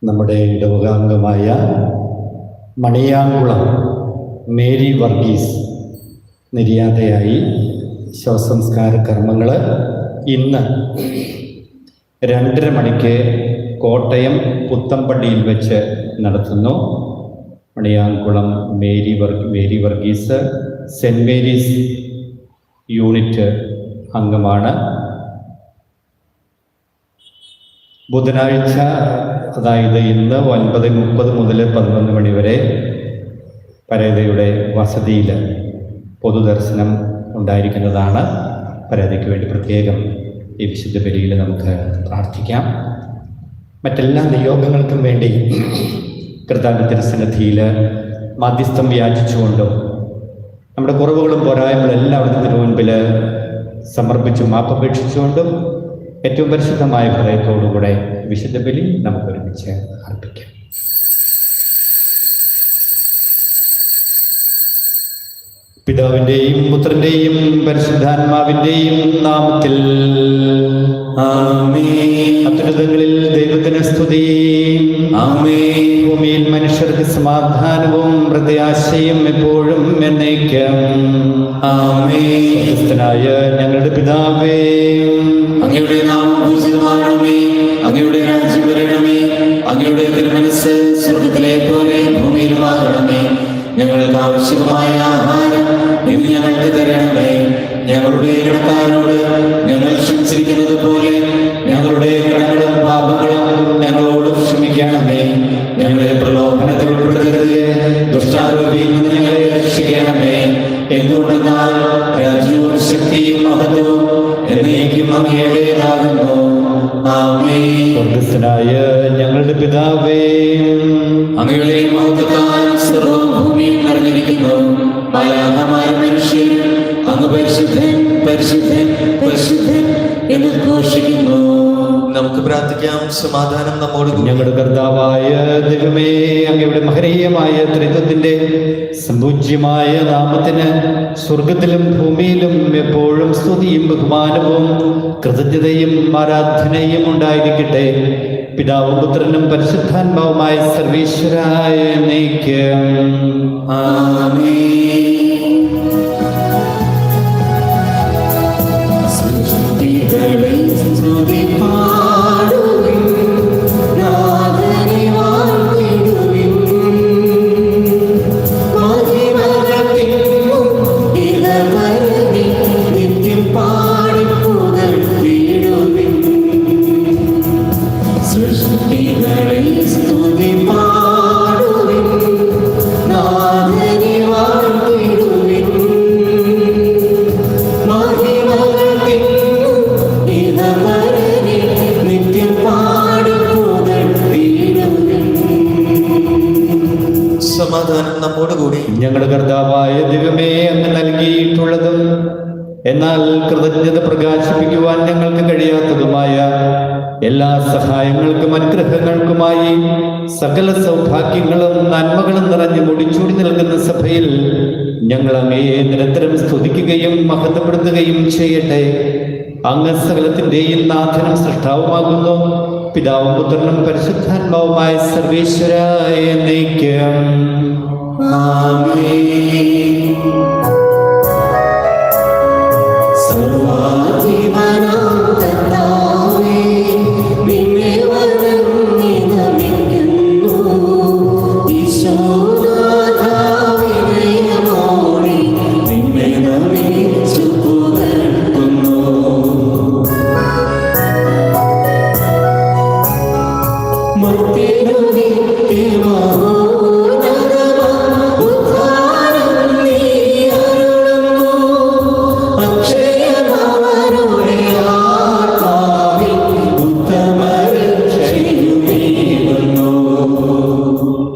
നമ്മുടെ ഇടവകാംഗമായ മണിയാങ്കുളം മേരി വർഗീസ് നിര്യാതയായി. ശവസംസ്കാര കർമ്മങ്ങൾ ഇന്ന് 2:30 മണിക്ക് കോട്ടയം പുത്തമ്പള്ളിയിൽ വെച്ച് നടത്തുന്നു. Maniyankulam Mary Varghese saint Mary's unit അംഗമാണ്. ബുധനാഴ്ച, അതായത് ഇന്ന് 9:30 മുതൽ 11 മണി വരെ പരേതയുടെ വസതിയിൽ പൊതുദർശനം ഉണ്ടായിരിക്കുന്നതാണ്. പരേതയ്ക്ക് വേണ്ടി പ്രത്യേകം ഈ വിശുദ്ധ ബലിയിൽ നമുക്ക് പ്രാർത്ഥിക്കാം. മറ്റെല്ലാ നിയോഗങ്ങൾക്കും വേണ്ടി കർത്താവിൻ്റെ തിരുസന്നിധിയിൽ മധ്യസ്ഥം യാചിച്ചുകൊണ്ടും നമ്മുടെ കുറവുകളും പോരായ്മകളും എല്ലാവരുടെ തിരുമുൻപിൽ സമർപ്പിച്ചു മാപ്പപേക്ഷിച്ചുകൊണ്ടും ഏറ്റവും പരിശുദ്ധമായ ഹൃദയത്തോടുകൂടെ വിശുദ്ധ ബലി നമുക്ക് ഒരുമിച്ച് അർപ്പിക്കാം. പിതാവിൻ്റെയും പുത്രൻ്റെയും പരിശുദ്ധാത്മാവിൻ്റെയും നാമത്തിൽ ആമേൻ. അത്യുന്നതങ്ങളിൽ ദൈവത്തിന് സ്തുതി. ആമേൻ. ഭൂമിയിൽ മനുഷ്യർക്ക് സമാധാനവും പ്രത്യാശയും എപ്പോഴും എന്നേക്കും. ആമേൻ. സ്വർഗ്ഗസ്ഥനായ ഞങ്ങളുടെ പിതാവേ, അങ്ങയുടെ നാമം പൂജിതമാകണമേ, അങ്ങയുടെ രാജ്യം വരണമേ, അങ്ങയുടെ തിരുമനസ്സ് സ്വർഗ്ഗത്തിലെ പോലെ ഭൂമിയിലുമാകണമേ. ഞങ്ങൾക്ക് ആവശ്യമായ ആഹാരം ഇന്ന് ഞങ്ങൾക്ക് തരണമേ. ഞങ്ങളുടെ കടക്കാരോട് ഞങ്ങൾ ക്ഷമിച്ചിരിക്കുന്നത് പോലെ ഞങ്ങളുടെ കടങ്ങളും പാപങ്ങളും ഞങ്ങളോട് ക്ഷമിക്കണമേ. ഞങ്ങളെ പ്രലോഭനത്തിൽ ഉൾപ്പെടുത്തരുത്, ദുഷ്ടാരൂപിയിൽ നിന്ന് ഞങ്ങളെ രക്ഷിക്കണമേ. എന്തുകൊണ്ടെന്നാൽ രാജ്യവും ശക്തിയും മഹത്വവും എന്നേക്കും അങ്ങയുടേതാകുന്നു. ആമേൻ. സ്വർഗ്ഗസ്ഥനായ ഞങ്ങളുടെ പിതാവേ, അങ്ങയുടെ മഹത്വത്താൽ സർവ്വവും ഭൂമിയിൽ നിറഞ്ഞിരിക്കുന്നു. മാലാഖമാരും മനുഷ്യരും അങ്ങ് പരിശുദ്ധൻ പരിശുദ്ധൻ പരിശുദ്ധൻ എന്ന് ഘോഷിക്കുന്നു. നമുക്ക് പ്രാർത്ഥിക്കാം. സമാധാനം നമ്മോടുകൂടി. ഞങ്ങളുടെ കർത്താവായ ദൈവമേ, അങ്ങയുടെ മഹനീയമായ ത്രിത്വത്തിന്റെ സമ്പൂജ്യമായ നാമത്തിന് സ്വർഗത്തിലും ഭൂമിയിലും എപ്പോഴും സ്തുതിയും ബഹുമാനവും കൃതജ്ഞതയും ആരാധനയും ഉണ്ടായിരിക്കട്ടെ. പിതാവും പുത്രനും പരിശുദ്ധാത്മാവുമായ സർവീശ്വരായ എന്നേക്കും. ആമേൻ. സമാധാനം നമ്മോടുകൂടി. ഞങ്ങളുടെ കർത്താവായ ദൈവമേ, അങ്ങ് നൽകിയിട്ടുള്ളതും എന്നാൽ കൃതജ്ഞത പ്രകാശിപ്പിക്കുവാൻ ഞങ്ങൾക്ക് കഴിയാത്തതുമായ എല്ലാ സഹായങ്ങൾക്കും അനുഗ്രഹങ്ങൾക്കുമായി സകല സൗഭാഗ്യങ്ങളും നന്മകളും നിറഞ്ഞു മുടിച്ചൂടി നിൽക്കുന്ന സഭയിൽ ഞങ്ങൾ അങ്ങയെ നിരന്തരം സ്തുതിക്കുകയും മഹത്വപ്പെടുത്തുകയും ചെയ്യട്ടെ. അങ്ങ് സകലത്തിന്റെയും നാഥനും സൃഷ്ടാവുമാകുന്നു. പിതാവും പുത്രനും പരിശുദ്ധാത്മാവുമായ സർവേശ്വരായ എന്നേക്കും ആമേൻ.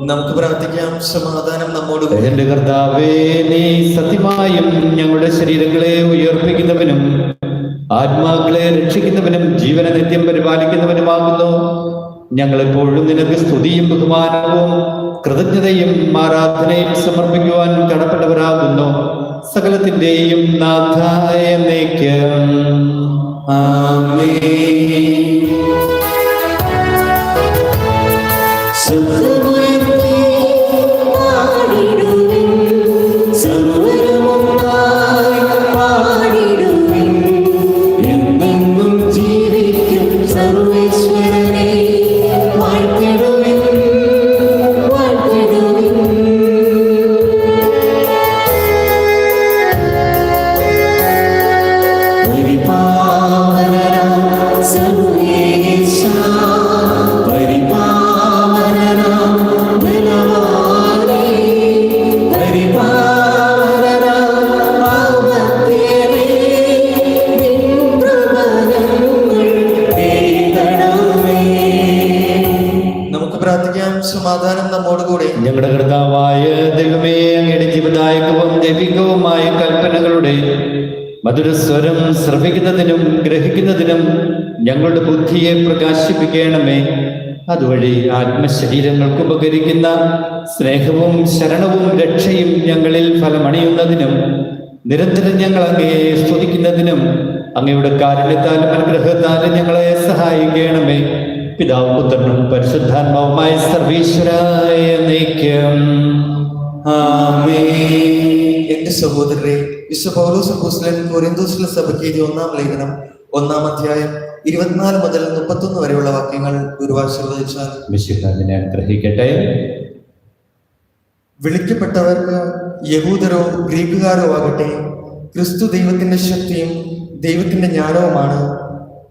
നമുക്ക് പ്രാർത്ഥിക്കാം. സമാധാനം നമ്മോടുകൂടെ. എന്റെ കർത്താവേ, നീ സത്യമായും ഞങ്ങളുടെ ശരീരങ്ങളെ ഉയർപ്പിക്കുന്നവനും ആത്മാക്കളെ രക്ഷിക്കുന്നവനും ജീവനെ നിത്യം പരിപാലിക്കുന്നവനുമാകുന്നു. ഞങ്ങളെപ്പോഴും നിനക്ക് സ്തുതിയും ബഹുമാനവും കൃതജ്ഞതയും ആരാധനയും സമർപ്പിക്കുവാൻ കടപ്പെട്ടവരാകുന്നു. സകലത്തിന്റെയും നാഥായ എന്നേക്കും ആമേൻ. സമാധാനം നമ്മോടുകൂടെ. ഞങ്ങളുടെ കർത്താവായ ദൈവമേ, അങ്ങയുടെ ജീവദായകവും ദൈവികവുമായ കൽപ്പനകളുടെ മധുരസ്വരം ശ്രവിക്കുന്നതിനും ഗ്രഹിക്കുന്നതിനും ഞങ്ങളുടെ ബുദ്ധിയെ പ്രകാശിപ്പിക്കണമേ. അതുവഴി ആത്മശരീരങ്ങൾക്ക് ഉപകരിക്കുന്ന സ്നേഹവും ശരണവും രക്ഷയും ഞങ്ങളിൽ ഫലമണിയുന്നതിനും നിരന്തരം ഞങ്ങൾ അങ്ങയെ സ്തുതിക്കുന്നതിനും അങ്ങയുടെ കാരുണ്യത്താലും അനുഗ്രഹത്താലും ഞങ്ങളെ സഹായിക്കണമേ. പിതാവും പുത്രനും പരിശുദ്ധാത്മാവുമായ സർവീശ്വരായ എന്നേക്കും ആമേൻ. എന്റെ സഹോദരരെ, വിശുദ്ധ പൗലോസ് അപ്പോസ്തലൻ കൊരിന്തോസിലെ സഭയ്ക്ക് എഴുതിയ 1-ാം ലേഖനം 1-ാം അധ്യായം 24 മുതൽ 31 വരെയുള്ള വാക്യങ്ങൾ ഗുരുവാശീർവദിച്ചാൽ. വിശുദ്ധനെ അനുഗ്രഹിക്കട്ടെ. വിളിക്കപ്പെട്ടവർക്ക് യഹൂദരോ ഗ്രീക്കുകാരോ ആകട്ടെ, ക്രിസ്തു ദൈവത്തിന്റെ ശക്തിയും ദൈവത്തിന്റെ ജ്ഞാനവുമാണ്.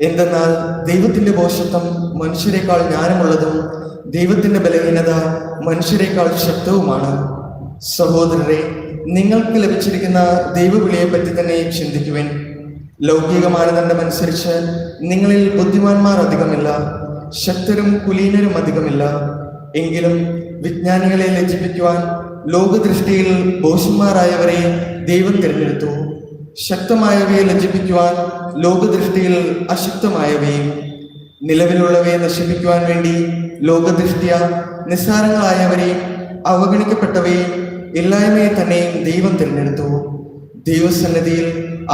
എന്തെന്നാൽ ദൈവത്തിന്റെ ഭോഷത്വം മനുഷ്യരെക്കാൾ ജ്ഞാനമുള്ളതും ദൈവത്തിന്റെ ബലഹീനത മനുഷ്യരെക്കാൾ ശക്തവുമാണ്. സഹോദരരെ, നിങ്ങൾക്ക് ലഭിച്ചിരിക്കുന്ന ദൈവവിളിയെ പറ്റി തന്നെ ചിന്തിക്കുവാൻ. ലൗകിക മാനദണ്ഡം അനുസരിച്ച് നിങ്ങളിൽ ബുദ്ധിമാന്മാർ അധികമില്ല, ശക്തരും കുലീനരും അധികമില്ല. എങ്കിലും വിജ്ഞാനികളെ ലജ്ജിപ്പിക്കുവാൻ ലോകദൃഷ്ടിയിൽ ഭോഷന്മാരായവരെ ദൈവം തിരഞ്ഞെടുത്തു. ശക്തമായവയെ ലജ്ജിപ്പിക്കുവാൻ ലോകദൃഷ്ടിയിൽ അശക്തമായവയും. നിലവിലുള്ളവയെ നശിപ്പിക്കുവാൻ വേണ്ടി ലോകദൃഷ്ടിയ നിസ്സാരങ്ങളായവരെയും അവഗണിക്കപ്പെട്ടവയും ഇല്ലായ്മയെ തന്നെയും ദൈവം തിരഞ്ഞെടുത്തു. ദൈവസന്നിധിയിൽ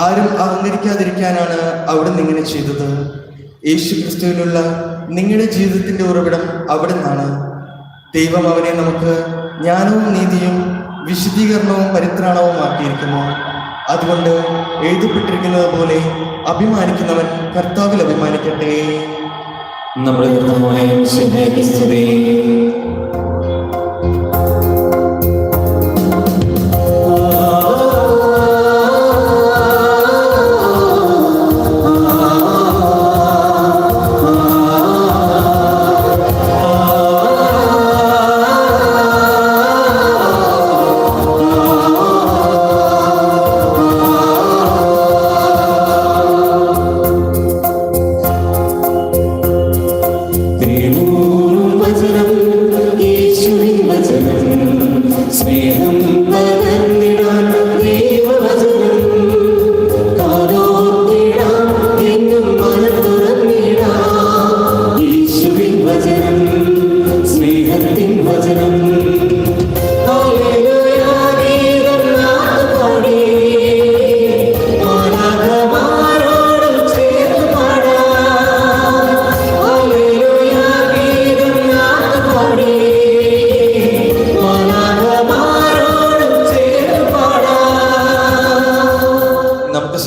ആരും അഹങ്കരിക്കാതിരിക്കാനാണ് അവിടുന്ന് ഇങ്ങനെ ചെയ്തത്. യേശു ക്രിസ്തുവിലുള്ള നിങ്ങളുടെ ജീവിതത്തിന്റെ ഉറവിടം അവിടെ നിന്നാണ്. ദൈവം അവനെ നമുക്ക് ജ്ഞാനവും നീതിയും വിശുദ്ധീകരണവും പരിത്രാണവും ആക്കിയിരിക്കുന്നു. അതുകൊണ്ട് എഴുതപ്പെട്ടിരിക്കുന്നത് പോലെ അഭിമാനിക്കുന്നവൻ കർത്താവിൽ അഭിമാനിക്കട്ടെ. നമ്മുടെ കർത്താവായ മിശിഹായ്ക്ക് സ്തുതി.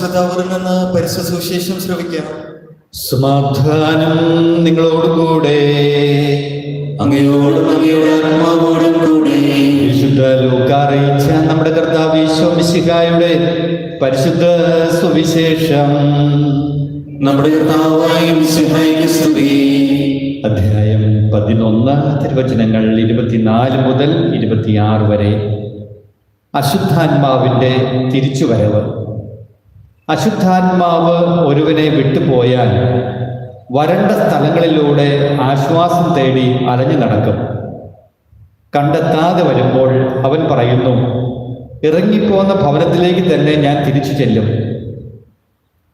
ശ്രദ്ധാപൂർവം നിന്ന് പരിശുദ്ധ സുവിശേഷം ശ്രവിക്കാം. സമാധാനം നിങ്ങളോടുകൂടെ. അങ്ങയോടും അങ്ങയുടെ ആത്മാവോടും കൂടെ. വിശുദ്ധ ലൂക്കാ അറിയിച്ച നമ്മുടെ കർത്താവ് ഈശോ മിശിഹായുടെ പരിശുദ്ധ സുവിശേഷം. നമ്മുടെ കർത്താവായ മിശിഹായ്ക്ക് സ്തുതി. അധ്യായം 11, തിരുവചനങ്ങൾ 24 മുതൽ 26 വരെ. അശുദ്ധാത്മാവിൻ്റെ തിരിച്ചുവരവ്. അശുദ്ധാത്മാവ് ഒരുവനെ വിട്ടുപോയാൽ വരണ്ട സ്ഥലങ്ങളിലൂടെ ആശ്വാസം തേടി അലഞ്ഞു നടക്കും. കണ്ടെത്താതെ വരുമ്പോൾ അവൻ പറയുന്നു, ഇറങ്ങിപ്പോന്ന ഭവനത്തിലേക്ക് തന്നെ ഞാൻ തിരിച്ചു ചെല്ലും.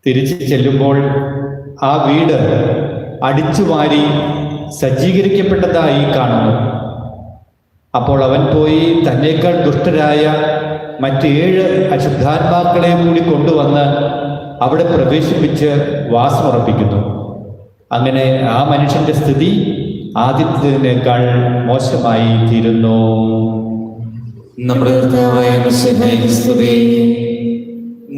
തിരിച്ചു ചെല്ലുമ്പോൾ ആ വീട് അടിച്ചുവാരി സജ്ജീകരിക്കപ്പെട്ടതായി കാണുന്നു. അപ്പോൾ അവൻ പോയി തന്നേക്കാൾ ദുഷ്ടരായ മറ്റ് 7 അശുദ്ധാത്മാക്കളെ കൂടി കൊണ്ടുവന്ന് അവിടെ പ്രവേശിപ്പിച്ച് വാസമുറപ്പിക്കുന്നു. അങ്ങനെ ആ മനുഷ്യന്റെ സ്ഥിതി ആദ്യത്തേതിനേക്കാൾ മോശമായി തീരുന്നു. നമ്മുടെ കർത്താവായ മിശിഹായ്ക്ക് സ്തുതി.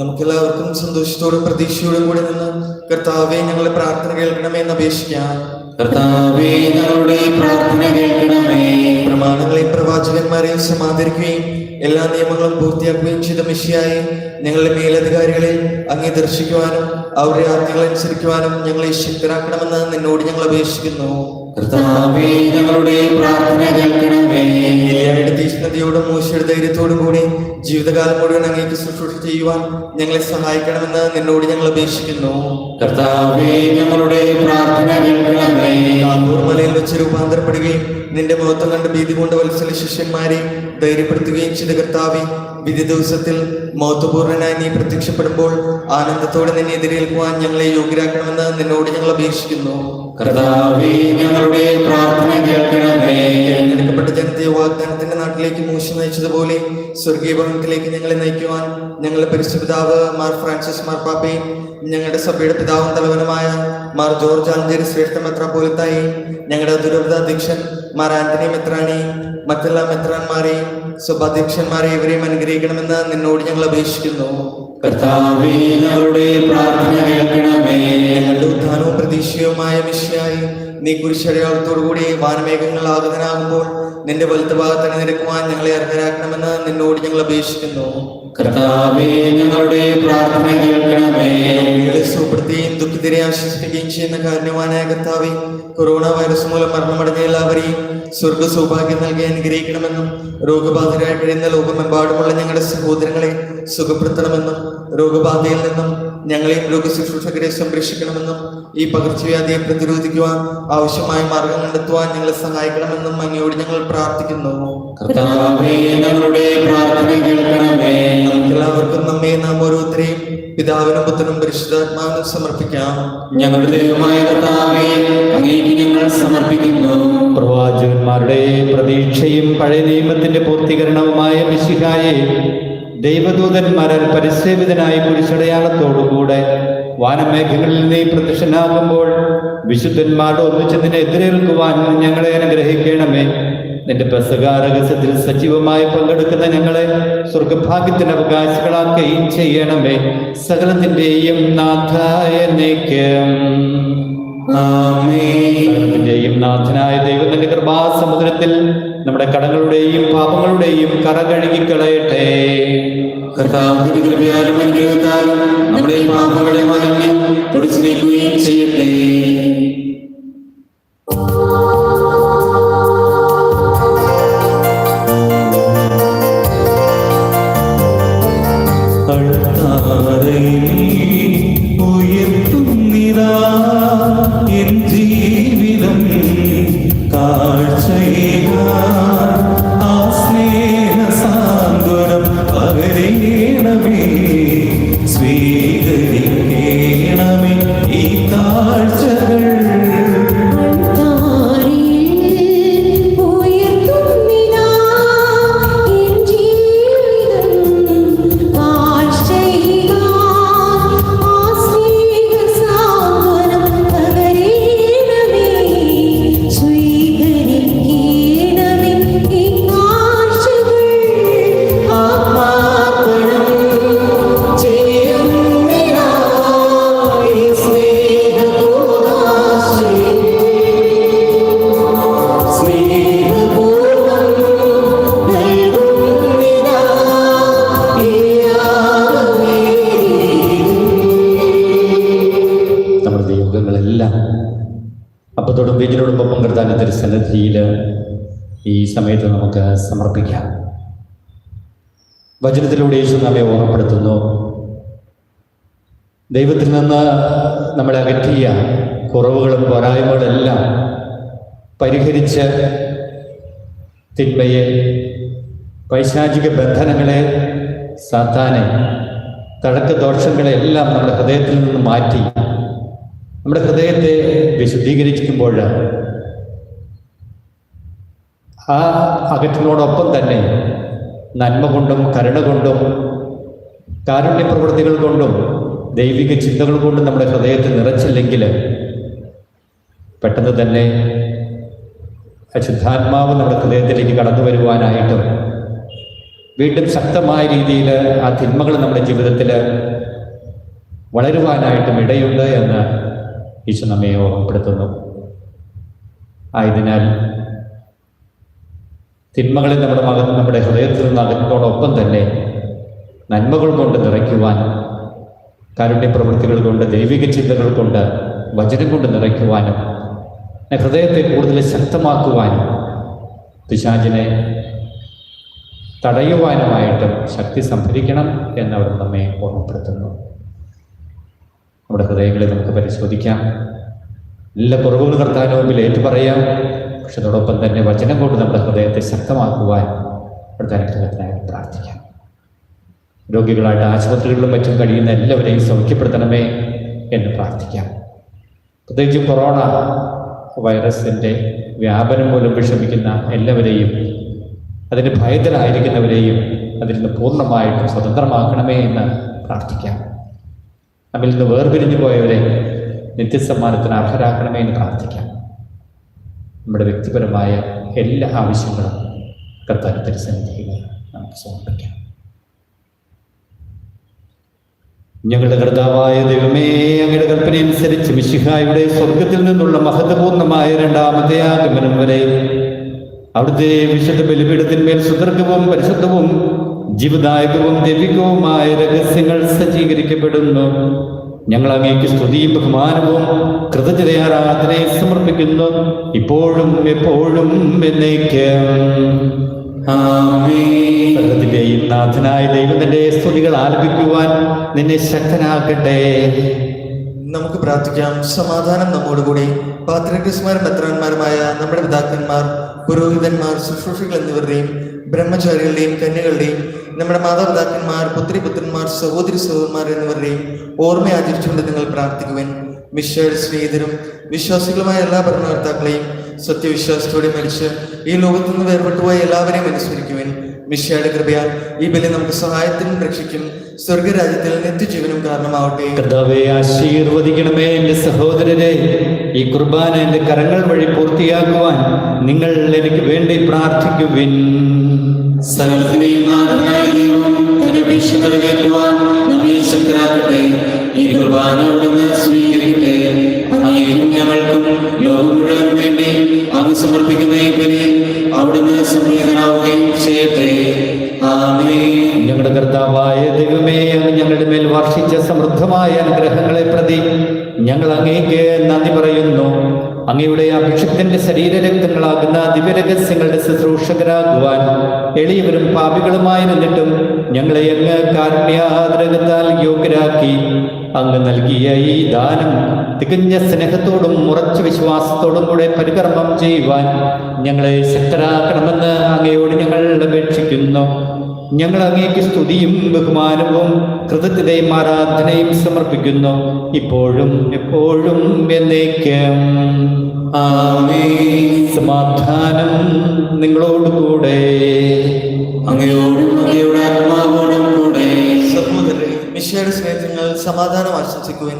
നമുക്കെല്ലാവർക്കും സന്തോഷത്തോടും പ്രതീക്ഷയോടും കൂടി നിന്ന് കർത്താവെ ഞങ്ങളുടെ പ്രാർത്ഥന കേൾക്കണമെന്ന് അപേക്ഷിക്കാം. കർത്താവേ, ഞങ്ങളുടെ പ്രാർത്ഥന കേൾക്കണമേ. പ്രമാണങ്ങളെയും പ്രവാചകന്മാരെയും സമാദരിക്കുകയും എല്ലാ നിയമങ്ങളും പൂർത്തിയാക്കുകയും ചെയ്ത മിശിഹായെ, ഞങ്ങളുടെ മേലധികാരികളെ അങ്ങേ ദർശിക്കുവാനും അവരുടെ ആജ്ഞകൾ അനുസരിക്കുവാനും ഞങ്ങളെ ശക്തരാക്കണമെന്ന് നിന്നോട് ഞങ്ങൾ അപേക്ഷിക്കുന്നു. കർത്താവേ, ഞങ്ങളുടെ പ്രാർത്ഥന കേൾക്കണമേ. എലിയായുടെ തീക്ഷ്ണതയോടും മോശയുടെ ധൈര്യത്തോടും കൂടി ജീവിതകാലം മുഴുവൻ അങ്ങേക്ക് ശുശ്രൂഷ ചെയ്യുവാൻ ഞങ്ങളെ സഹായിക്കണമെന്ന് നിന്നോട് ഞങ്ങൾ അപേക്ഷിക്കുന്നു. കർത്താവേ, ഞങ്ങളുടെ പ്രാർത്ഥന കേൾക്കണമേ. താബോർ മലയിൽ വെച്ച് രൂപാന്തരപ്പെടുകയും നിന്റെ മഹത്വം കണ്ട് ഭീതി കൊണ്ട് വത്സല ശിഷ്യന്മാരെ ധൈര്യപ്പെടുത്തുകയും ചെയ്ത കർത്താവേ, വിധി ദിവസത്തിൽ മഹത്വപൂർണനായി നീ പ്രത്യക്ഷപ്പെടുമ്പോൾ ആനന്ദത്തോടെ നിന്നെ എതിരേൽക്കുവാൻ ഞങ്ങളെ യോഗ്യരാക്കണമെന്ന് നിന്നോട് ഞങ്ങൾ അപേക്ഷിക്കുന്നു. കർത്താവേ, ഞങ്ങളുടെ പ്രാർത്ഥന കേൾക്കണമേ. തിരഞ്ഞെടുക്കപ്പെട്ട ജനതയെ വാഗ്ദാനത്തിന്റെ നാട്ടിലേക്ക് മൂശ നയിച്ചതുപോലെ സ്വർഗീയ ഭവനത്തിലേക്ക് ഞങ്ങളെ നയിക്കുവാൻ ഞങ്ങളുടെ പരിശുദ്ധ പിതാവ് മാർ ഫ്രാൻസിസ് മാർപ്പാപ്പയും ഞങ്ങളുടെ സഭയുടെ പിതാവും തലവനുമായ മാർ ജോർജ് ആഞ്ചേരി ശ്രേഷ്ഠ മെത്രാപ്പോലിത്തായി ഞങ്ങളുടെ ദുരവധാധ്യക്ഷൻ മാർ ആന്റണി മെത്രാനെയും മറ്റെല്ലാ മെത്രാന്മാരെയും സഭാധ്യക്ഷന്മാരെയും ഇവരെയും അനുഗ്രഹിക്കണമെന്ന് നിന്നോട് ഞങ്ങൾ അപേക്ഷിക്കുന്നു. കർത്താവേ, ഞങ്ങളുടെ പ്രാർത്ഥന കേൾക്കണമേ. ഞങ്ങളുടെ ഉത്ഥാനവും പ്രതീക്ഷയുമായ മിശിഹായി, നീ കുരിശടയാളത്തോടുകൂടി വാനമേഘങ്ങൾ ആഗതനാകുമ്പോൾ നിന്റെ വലത്തുഭാഗത്തിന് നിരക്കുവാൻ ഞങ്ങളെ അർഹരാക്കണമെന്ന് നിന്നോട് ഞങ്ങൾ അപേക്ഷിക്കുന്നു. കർത്താവേ, ഞങ്ങളുടെ പ്രാർത്ഥന കേൾക്കണമേ. സുഹൃത്തിയും ദുഃഖിതരെ ആശ്വസിപ്പിക്കുകയും ചെയ്യുന്ന കാരണവാനായ കർത്താവേ, കൊറോണ വൈറസ് മൂലം മരണമടഞ്ഞ എല്ലാവരെയും സ്വർഗ സൗഭാഗ്യം നൽകി അനുഗ്രഹിക്കണമെന്നും രോഗബാധിതരായി കഴിയുന്ന ലോകമെമ്പാടുമുള്ള ഞങ്ങളുടെ സഹോദരങ്ങളെ സുഖപ്പെടുത്തണമെന്നും രോഗബാധയിൽ നിന്നും ഞങ്ങളെയും രോഗശുശ്രൂഷകരെ സംരക്ഷിക്കണമെന്നും ഈ പകർച്ചവ്യാധിയെ പ്രതിരോധിക്കുവാൻ ആവശ്യമായ മാർഗം കണ്ടെത്തുവാൻ ഞങ്ങളെ സഹായിക്കണമെന്നും അങ്ങയോട് ഞങ്ങൾ പ്രാർത്ഥിക്കുന്നു. കർത്താവേ, ഞങ്ങളുടെ പ്രാർത്ഥന കേൾക്കണമേ. നമുക്കെല്ലാവർക്കും നമ്മെ നാം ഓരോരുത്തരെയും പിതാവിനും പുത്രനും പരിശുദ്ധാത്മാവിനും സമർപ്പിക്കാം. ഞങ്ങളുടെ ദൈവമായ കർത്താവേ, അങ്ങേക്ക് ഞങ്ങൾ സമർപ്പിക്കുന്നു. പ്രവാചകന്മാരുടെ പ്രതീക്ഷയും പഴയ നിയമത്തിന്റെ പൂർത്തീകരണവുമായ മിശിഹായെ, ദൈവദൂതന്മാരാൽ പരിസേവിതനായി കുരിശടയാളത്തോടുകൂടെ വാനമേഘങ്ങളിൽ നീ പ്രത്യക്ഷനാകുമ്പോൾ വിശുദ്ധന്മാരുടെ ഒന്നിച്ച് നിന്നെ എതിരേൽക്കുവാൻ ഞങ്ങളെ അനുഗ്രഹിക്കണമേ. നിന്റെ പെസഹ രഹസ്യത്തിൽ സജീവമായി പങ്കെടുക്കുന്ന ഞങ്ങളെ സ്വർഗഭാഗ്യത്തിന് അവകാശികളാക്കുകയും ചെയ്യണമേ. സകലത്തിന്റെയും നാഥായ നീക്കം. സകലത്തിന്റെയും നാഥനായ ദൈവം തന്റെ കൃപാസമുദ്രത്തിൽ നമ്മുടെ കടങ്ങളുടെയും പാപങ്ങളുടെയും കറ കഴുകിക്കളയട്ടെ. കർത്താവിന്റെ കൃപയാലും അനുഗ്രഹത്താലും നമ്മുടെ പാപങ്ങളെ മാറ്റി തുടച്ചു നീക്കുകയും ചെയ്യട്ടെ. ജീവിതം കാഴ്ചയേകാ ആ സ്നേഹ സാന്ത്വനം പകരേണമേ, സ്വീകരിക്കണമേ ഈ കാഴ്ചകൾ. വിജയോടൊപ്പം പങ്കെടുത്താൻ തിരുസന്നിധിയിൽ ഈ സമയത്ത് നമുക്ക് സമർപ്പിക്കാം. വചനത്തിലൂടെ യേശു നമ്മെ ഓർമ്മപ്പെടുത്തുന്നു. ദൈവത്തിൽ നിന്ന് നമ്മളെ അകറ്റിയ കുറവുകളും പോരായ്മകളെല്ലാം പരിഹരിച്ച് തിന്മയെ, പൈശാചിക ബന്ധനങ്ങളെ, സാത്താനെ, തഴക്കദോഷങ്ങളെല്ലാം നമ്മുടെ ഹൃദയത്തിൽ നിന്ന് മാറ്റി നമ്മുടെ ഹൃദയത്തെ വിശുദ്ധീകരിക്കുമ്പോൾ ആ അകറ്റിനോടൊപ്പം തന്നെ നന്മ കൊണ്ടും കരുണ കൊണ്ടും കാരുണ്യപ്രവൃത്തികൾ കൊണ്ടും ദൈവിക ചിന്തകൾ കൊണ്ടും നമ്മുടെ ഹൃദയത്തിൽ നിറച്ചില്ലെങ്കിൽ പെട്ടെന്ന് തന്നെ അശുദ്ധാത്മാവ് നമ്മുടെ ഹൃദയത്തിലേക്ക് കടന്നു വരുവാനായിട്ടും വീണ്ടും ശക്തമായ രീതിയിൽ ആ തിന്മകൾ നമ്മുടെ ജീവിതത്തിൽ വളരുവാനായിട്ടും ഇടയുണ്ട് എന്ന് ഈശോ നമ്മെ ഓർമ്മപ്പെടുത്തുന്നു. ആയതിനാൽ തിന്മകളെ നമ്മുടെ ഹൃദയത്തിൽ നിന്ന് അകറ്റോടൊപ്പം തന്നെ നന്മകൾ കൊണ്ട് നിറയ്ക്കുവാൻ, കാരുണ്യപ്രവൃത്തികൾ കൊണ്ട്, ദൈവിക ചിന്തകൾ കൊണ്ട്, വചനം കൊണ്ട് നിറയ്ക്കുവാനും ഹൃദയത്തെ കൂടുതൽ ശക്തമാക്കുവാനും പിശാചിനെ തടയുവാനുമായിട്ടും ശക്തി സംഭരിക്കണം എന്നവർ നമ്മെ ഓർമ്മപ്പെടുത്തുന്നു. നമ്മുടെ ഹൃദയങ്ങളെ നമുക്ക് പരിശോധിക്കാം. എല്ലാ കുറവുകൾ കർത്താവിന് മുമ്പിൽ ഏറ്റുപറയാം. പക്ഷെ അതോടൊപ്പം തന്നെ വചനം കൊണ്ട് നമ്മുടെ ഹൃദയത്തെ ശക്തമാക്കുവാൻ അടുത്ത അനുഗ്രഹത്തിനായി പ്രാർത്ഥിക്കാം. രോഗികളായിട്ട് ആശുപത്രികളിലും മറ്റും കഴിയുന്ന എല്ലാവരെയും സൗഖ്യപ്പെടുത്തണമേ എന്ന് പ്രാർത്ഥിക്കാം. പ്രത്യേകിച്ചും കൊറോണ വൈറസിൻ്റെ വ്യാപനം മൂലം വിഷമിക്കുന്ന എല്ലാവരെയും, അതിന് ഭയത്തിലായിരിക്കുന്നവരെയും അതിൽ നിന്ന് പൂർണ്ണമായിട്ടും സ്വതന്ത്രമാക്കണമേ എന്ന് പ്രാർത്ഥിക്കാം. നമ്മിൽ നിന്ന് വേർപിരിഞ്ഞു പോയവരെ നിത്യസമ്മാനത്തിന് അർഹരാക്കണമേ എന്ന് പ്രാർത്ഥിക്കാം. നമ്മുടെ വ്യക്തിപരമായ എല്ലാ ആവശ്യങ്ങളും കർത്താവിന്റെ തിരുസന്നിധിയിൽ നമുക്ക് സമർപ്പിക്കാം. ഞങ്ങളുടെ കർത്താവായ ദൈവമേ, അങ്ങയുടെ കൽപ്പനയനുസരിച്ച് മിശിഹായുടെ സ്വർഗത്തിൽ നിന്നുള്ള മഹത്വപൂർണ്ണമായ രണ്ടാമത്തെ ആഗമനം വരെ അവിടുത്തെ വിശുദ്ധ ബലിപീഠത്തിന്മേൽ സുദീർഘവും പരിശുദ്ധവും ജീവദായകവും ദൈവികവുമായ രഹസ്യങ്ങൾ സജ്ജീകരിക്കപ്പെടുന്നു. ഞങ്ങൾ അങ്ങേക്ക് സ്തുതിയും ബഹുമാനവും കൃതജ്ഞതയാരാധനയെ സമർപ്പിക്കുന്നു, ഇപ്പോഴും എപ്പോഴും എന്നേക്കും. സർവ്വത്തിന്റെയും നാഥനായ ദൈവത്തിന്റെ സ്തുതികൾ ആലപിക്കുവാൻ നിന്നെ ശക്തനാക്കട്ടെ. നമുക്ക് പ്രാർത്ഥിക്കാം. സമാധാനം നമ്മോടുകൂടി. പാത്രികന്മാരും മെത്രാന്മാരുമായ നമ്മുടെ പിതാക്കന്മാർ, പുരോഹിതന്മാർ, ശുശ്രൂഷികൾ എന്നിവരുടെയും ബ്രഹ്മചാരികളുടെയും കന്യകളുടെയും നമ്മുടെ മാതാപിതാക്കന്മാർ, പുത്രിപുത്രന്മാർ, സഹോദരി സഹോദരന്മാർ എന്നിവരുടെയും ഓർമ്മ ആചരിച്ചുകൊണ്ട് നിങ്ങൾ പ്രാർത്ഥിക്കുവാൻ. മിശിഹായുടെ സ്നേഹിതരും വിശ്വാസികളുമായ എല്ലാ ഭരണകർത്താക്കളെയും സത്യവിശ്വാസത്തോടെ മരിച്ച് ഈ ലോകത്തു നിന്ന് വേർപെട്ടുപോയ എല്ലാവരെയും അനുസ്മരിക്കുവാൻ. മിശിഹായുടെ കൃപയാൽ ഈ ബലി നമുക്ക് സഹായത്തിനും രക്ഷയ്ക്കും സ്വർഗരാജ്യത്തിൽ നിത്യജീവനും കാരണമാവട്ടെ. കർത്താവേ, ആശീർവദിക്കണമേ എന്റെ സഹോദരരെ. ഈ കുർബാന എന്റെ കരങ്ങൾ വഴി പൂർത്തിയാക്കുവാൻ നിങ്ങൾ എനിക്ക് വേണ്ടി പ്രാർത്ഥിക്കുവിൻ. സകലത്തിന്റെയും നാഥനായ ദൈവം തന്റെ അപേക്ഷ നിറവേറ്റുവാൻ നമ്മെ ശക്തരാക്കട്ടെ. ഈ കുർബാന അവിടുന്ന് സ്വീകരിക്കട്ടെ. അങ്ങേക്കും ഞങ്ങൾക്കും ലോകം മുഴുവനും വേണ്ടി അങ്ങ് സമർപ്പിക്കുന്ന ഈ ബലി അവിടുന്ന് സംപ്രീതനാവുകയും ചെയ്യട്ടെ. ആമേൻ. ഞങ്ങളുടെ കർത്താവായ ദൈവമേ, അങ്ങ് ഞങ്ങളുടെ മേൽ വർഷിച്ച സമൃദ്ധമായ അനുഗ്രഹങ്ങളെ പ്രതി ഞങ്ങൾ അങ്ങേക്ക് നന്ദി പറയുന്നു. അങ്ങയുടെ അഭിഷിക്തന്റെ ശരീരരക്തങ്ങളാകുന്ന ദിവ്യരഹസ്യങ്ങളുടെ ശുശ്രൂഷകരാകുവാൻ എളിയവരും പാപികളുമായിരുന്നിട്ടും ഞങ്ങളെ അങ്ങ് കാരുണ്യാദ്രകത്താൽ യോഗ്യരാക്കി. അങ്ങ് നൽകിയ ഈ ദാനം തികഞ്ഞ സ്നേഹത്തോടും ഉറച്ച വിശ്വാസത്തോടും കൂടെ പരികർമ്മം ചെയ്യുവാൻ ഞങ്ങളെ ശക്തരാക്കണമെന്ന് അങ്ങയോട് ഞങ്ങൾ അപേക്ഷിക്കുന്നു. ഞങ്ങൾ അങ്ങേക്ക് സ്തുതിയും ബഹുമാനവും കൃതജ്ഞതയും ആരാധനയും സമർപ്പിക്കുന്നു, ഇപ്പോഴും എപ്പോഴും എന്നേക്കും. ആമേൻ. സമാധാനം നിങ്ങളോടുകൂടെ. അങ്ങയോടും അങ്ങയുടെ ആത്മാവോടും കൂടെ. സഹോദരരെ, മിശിഹായുടെ സ്നേഹങ്ങൾ സമാധാനം ആശംസിക്കുവാൻ.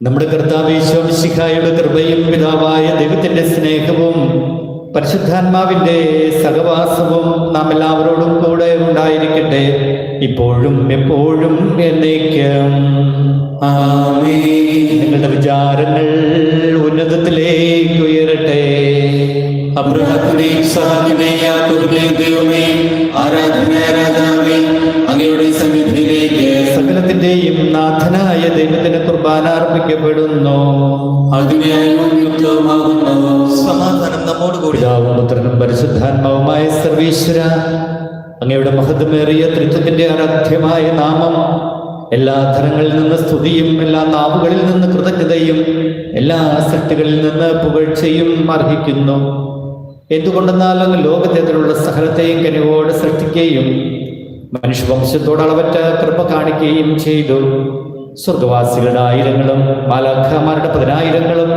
നമ്മുടെ കർത്താവ് യേശു മിശിഹായുടെ കൃപയും പിതാവായ ദൈവത്തിന്റെ സ്നേഹവും പരിശുദ്ധാത്മാവിന്റെ സഹവാസവും നാം എല്ലാവരോടും കൂടെ ഉണ്ടായിരിക്കട്ടെ, ഇപ്പോഴും എപ്പോഴും എന്നേക്കും. ആമേൻ. നിങ്ങളുടെ വിചാരങ്ങൾ ഉന്നതത്തിലേക്ക് ഉയരട്ടെ. അബ്രഹാമിന്റെയും ഇസ്ഹാക്കിന്റെയും യാക്കോബിന്റെയും ദൈവമേ, ആരാധനായ രാജാവേ, അങ്ങയുടെ സന്നിധിയിലേക്ക് സകല സകലത്തിന്റെയും നാഥനായ ദൈവത്തിന് കുർബാന അർപ്പിക്കപ്പെടുന്നു. അതിനായും യുക്തമാകുന്നു. സമാധാനം നമ്മോടുകൂടി. പിതാവും പുത്രനും പരിശുദ്ധാത്മാവുമായ സർവീശ്വര, അങ്ങയുടെ മഹത്വമേറിയ ത്രിത്വത്തിന്റെ അനധ്യമായ നാമം എല്ലാ ധരങ്ങളിൽ നിന്ന് സ്തുതിയും എല്ലാ നാവുകളിൽ നിന്ന് കൃതജ്ഞതയും എല്ലാ സൃഷ്ടികളിൽ നിന്ന് പുകഴ്ചയും അർഹിക്കുന്നു. എന്തുകൊണ്ടെന്നാൽ അങ്ങ് ലോകത്തെ അതിലുള്ള സകലത്തെയും കനിവോടെ സൃഷ്ടിക്കുകയും മനുഷ്യവംശത്തോട് അളവറ്റ കൃപ കാണിക്കുകയും ചെയ്തു. സ്വർഗവാസികളുടെ ആയിരങ്ങളും മാലാഖമാരുടെ 10,000-ങ്ങളും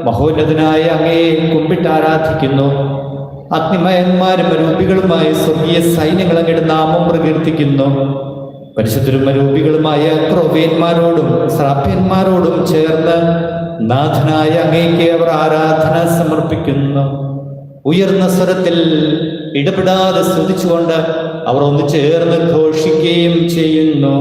മഹോന്നതനായ അങ്ങയെ കുമ്പിട്ട് ആരാധിക്കുന്നു. അഗ്നിമയന്മാരും അരൂപികളുമായ സ്വർഗീയ സൈന്യങ്ങൾ അങ്ങയുടെ നാമം പ്രകീർത്തിക്കുന്നു. പരിശുദ്ധരും അരൂപികളുമായ ക്രോവേന്മാരോടും ശ്രാപ്യന്മാരോടും ചേർന്ന് നാഥനായ അങ്ങേക്ക് അവർ ആരാധന സമർപ്പിക്കുന്നു. ഉയർന്ന സ്വരത്തിൽ ഇടപെടാതെ സ്തുതിച്ചുകൊണ്ട് അവർ ഒന്ന് ചേർന്ന് ഘോഷിക്കുകയും ചെയ്യുന്നു.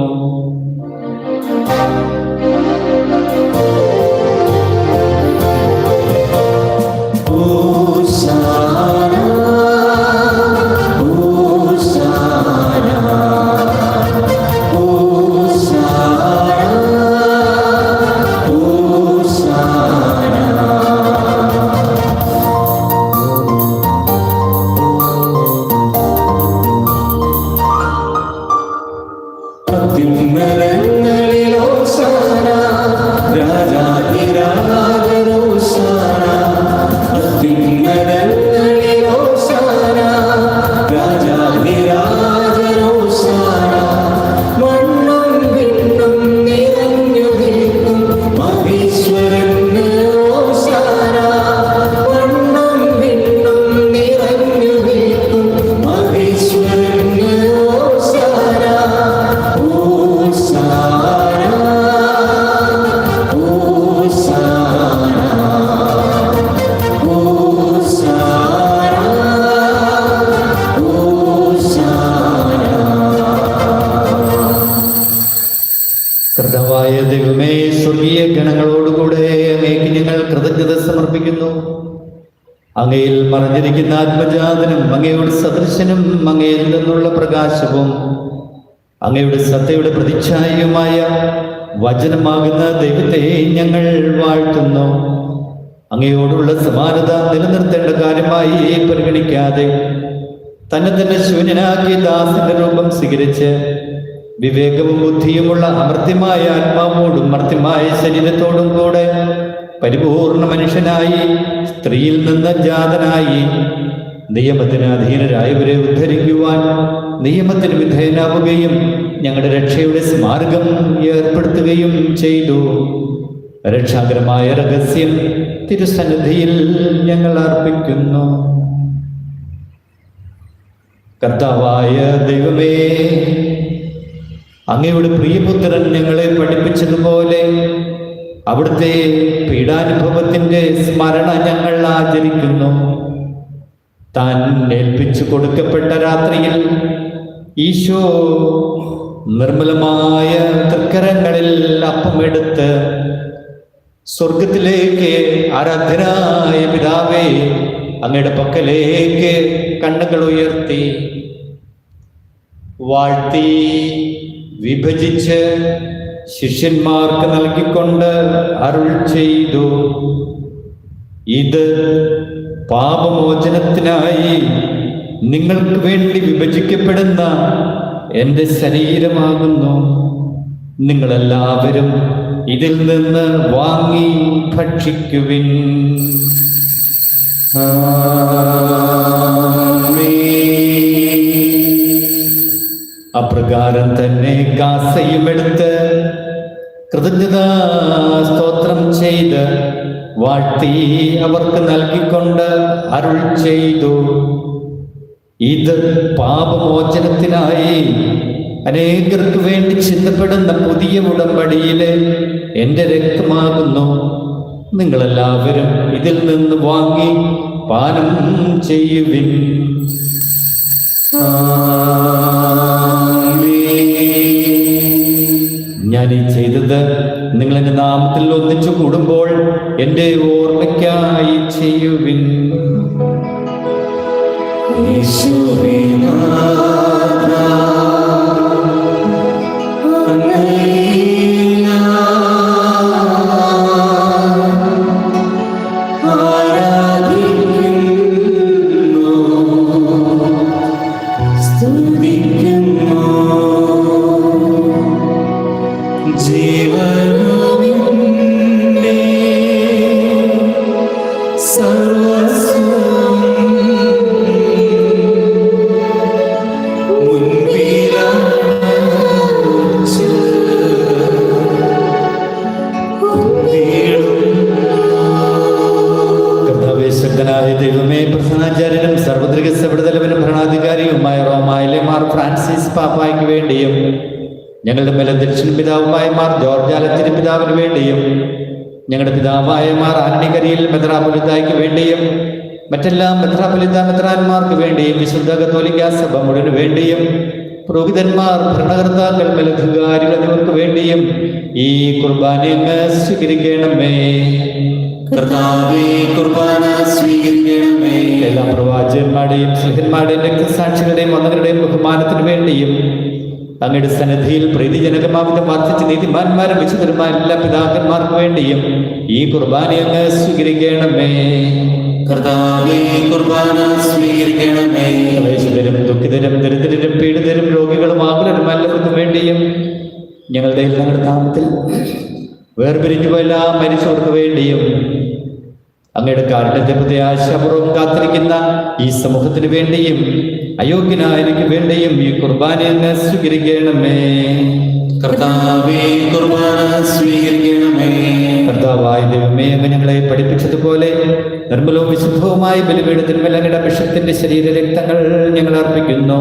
കർത്താവായ ദൈവമേ, സ്വർഗീയ ഗണങ്ങളോടുകൂടെ അങ്ങേക്ക് ഞങ്ങൾ കൃതജ്ഞത സമർപ്പിക്കുന്നു. അങ്ങയിൽ മറഞ്ഞിരിക്കുന്ന ആത്മജാതനും അങ്ങയുടെ സദൃശനും അങ്ങയിൽ നിന്നുള്ള പ്രകാശവും അങ്ങയുടെ സത്തയുടെ പ്രതിച്ഛായയുമായ വചനമാകുന്ന ദൈവത്തെ ഞങ്ങൾ വാഴ്ത്തുന്നു. അങ്ങയോടുള്ള സമാനത നിലനിർത്തേണ്ട കാര്യമായി പരിഗണിക്കാതെ തന്നെ ശൂന്യനാക്കി ദാസന്റെ രൂപം സ്വീകരിച്ച് വിവേകവും ബുദ്ധിയുമുള്ള അമർത്യമായ ആത്മാവോടും മർത്യമായ ശരീരത്തോടും കൂടെ പരിപൂർണ മനുഷ്യനായി സ്ത്രീയിൽ നിന്ന് ജാതനായി നിയമത്തിന് അധീനരായവരെ ഉദ്ധരിക്കുവാൻ നിയമത്തിന് വിധേയനാവുകയും ഞങ്ങളുടെ രക്ഷയുടെ സ്മാരകം ഏർപ്പെടുത്തുകയും ചെയ്തു. രക്ഷാകരമായ രഹസ്യം തിരുസന്നിധിയിൽ ഞങ്ങൾ അർപ്പിക്കുന്നു. കർത്താവായ ദൈവമേ, അങ്ങയുടെ പ്രിയപുത്രൻ ഞങ്ങളെ പഠിപ്പിച്ചതുപോലെ അവിടുത്തെ പീഡാനുഭവത്തിന്റെ സ്മരണ ഞങ്ങൾ ആചരിക്കുന്നു. താൻ ഏൽപ്പിച്ചു കൊടുക്കപ്പെട്ട രാത്രിയിൽ ഈശോ നിർമ്മലമായ തൃക്കരങ്ങളിൽ അപ്പമെടുത്ത് സ്വർഗത്തിലേക്ക് ആരാധ്യനായ പിതാവേ അങ്ങയുടെ പക്കലേക്ക് കണ്ണുകൾ ഉയർത്തി വാഴ്ത്തി വിഭജിച്ച് ശിഷ്യന്മാർക്ക് നൽകിക്കൊണ്ട് അരുൾ ചെയ്തു, ഇത് പാപമോചനത്തിനായി നിങ്ങൾക്ക് വേണ്ടി വിഭജിക്കപ്പെടുന്ന എൻ്റെ ശരീരമാകുന്നു. നിങ്ങളെല്ലാവരും ഇതിൽ നിന്ന് വാങ്ങി ഭക്ഷിക്കുവിൻ. അപ്രകാരം തന്നെ കാസയും എടുത്ത് കൃതജ്ഞതാ സ്തോത്രം ചെയ്ത് വാഴ്ത്തി അവർക്ക് നൽകിക്കൊണ്ട് അരുൾ ചെയ്തു, ഇത് പാപമോചനത്തിനായി അനേകർക്ക് വേണ്ടി ചിന്തപ്പെടുന്ന പുതിയ ഉടമ്പടിയിലെ എൻ്റെ രക്തമാകുന്നു. നിങ്ങളെല്ലാവരും ഇതിൽ നിന്ന് വാങ്ങി പാനം ചെയ്യുവിൻ. ഞാൻ ഈ ചെയ്തത് നിങ്ങൾ എൻ്റെ നാമത്തിൽ ഒന്നിച്ചു കൂടുമ്പോൾ എൻ്റെ ഓർമ്മയ്ക്കായി ചെയ്യുവിൻ. യേശുവേ നാഥാ, അങ്ങയെ ഭരണാധികാരിയുമായ റോമായിലെ മാർ ഫ്രാൻസിസ് പാപ്പായ്ക്ക് വേണ്ടിയും ഞങ്ങളുടെ മേലധ്യക്ഷൻ പിതാവുമായ മാർ ജോർജ് ആലത്തിന് പിതാവിന് വേണ്ടിയും ഞങ്ങളുടെ പിതാവായ മാർ ആന്റികരിയിൽ മെത്രാപൊലിത്തായ്ക്ക് വേണ്ടിയും മറ്റെല്ലാ മെത്രാന്മാർക്ക് വേണ്ടിയും വിശുദ്ധ കത്തോലിക്കാ സഭ മുഴുവന് വേണ്ടിയും പുരോഹിതന്മാർ, ഭരണകർത്താക്കൾ, മേലധികാരികൾ എന്നിവർക്ക് വേണ്ടിയും ഈ കുർബാന അങ്ങ് സ്വീകരിക്കണമേ. കർത്താവേ, കുർബാന സ്വീകരിക്കണമേ. എല്ലാ പ്രവാചകന്മാരുടെയും സ്നേഹന്മാരുടെയും രക്തസാക്ഷികളുടെയും വന്നവരുടെയും ബഹുമാനത്തിന് വേണ്ടിയും അങ്ങയുടെ സന്നിധിയിൽ പ്രീതിജനകമാവിധം വർദ്ധിച്ച നീതിമാന്മാരും വിശുദ്ധരുമായ എല്ലാ പിതാക്കന്മാർക്ക് വേണ്ടിയും ഈ കുർബാന അങ്ങ് സ്വീകരിക്കണമേ. കർത്താവേ, കുർബാന സ്വീകരിക്കണമേ. ക്ലേശിതരും ദുഃഖിതരും ദരിദ്രരും പീഡിതരും രോഗികളും ആകുലരും എല്ലാവർക്കും വേണ്ടിയും ഞങ്ങളുടെ നാമത്തിൽ വേർപിരിഞ്ഞു എല്ലാ മനുഷ്യർക്ക് വേണ്ടിയും അങ്ങയുടെ കാരുണ്യത്തെ പ്രത്യാശാപൂർവ്വം കാത്തിരിക്കുന്ന ഈ സമൂഹത്തിന് വേണ്ടിയും അയോഗ്യനായ എനിക്ക് വേണ്ടിയും ഈ കുർബാന അങ്ങ് സ്വീകരിക്കണമേ. കർത്താവേ, കുർബാന സ്വീകരിക്കണമേ. കർത്താവായ ദൈവമേ, അങ്ങ് ഞങ്ങളെ പഠിപ്പിച്ചതുപോലെ നിർമ്മലവും വിശുദ്ധവുമായ ബലിപീഠത്തിന്മേൽ അങ്ങയുടെ അഭിഷേകത്തിന്റെ ശരീരരക്തങ്ങൾ ഞങ്ങൾ അർപ്പിക്കുന്നു.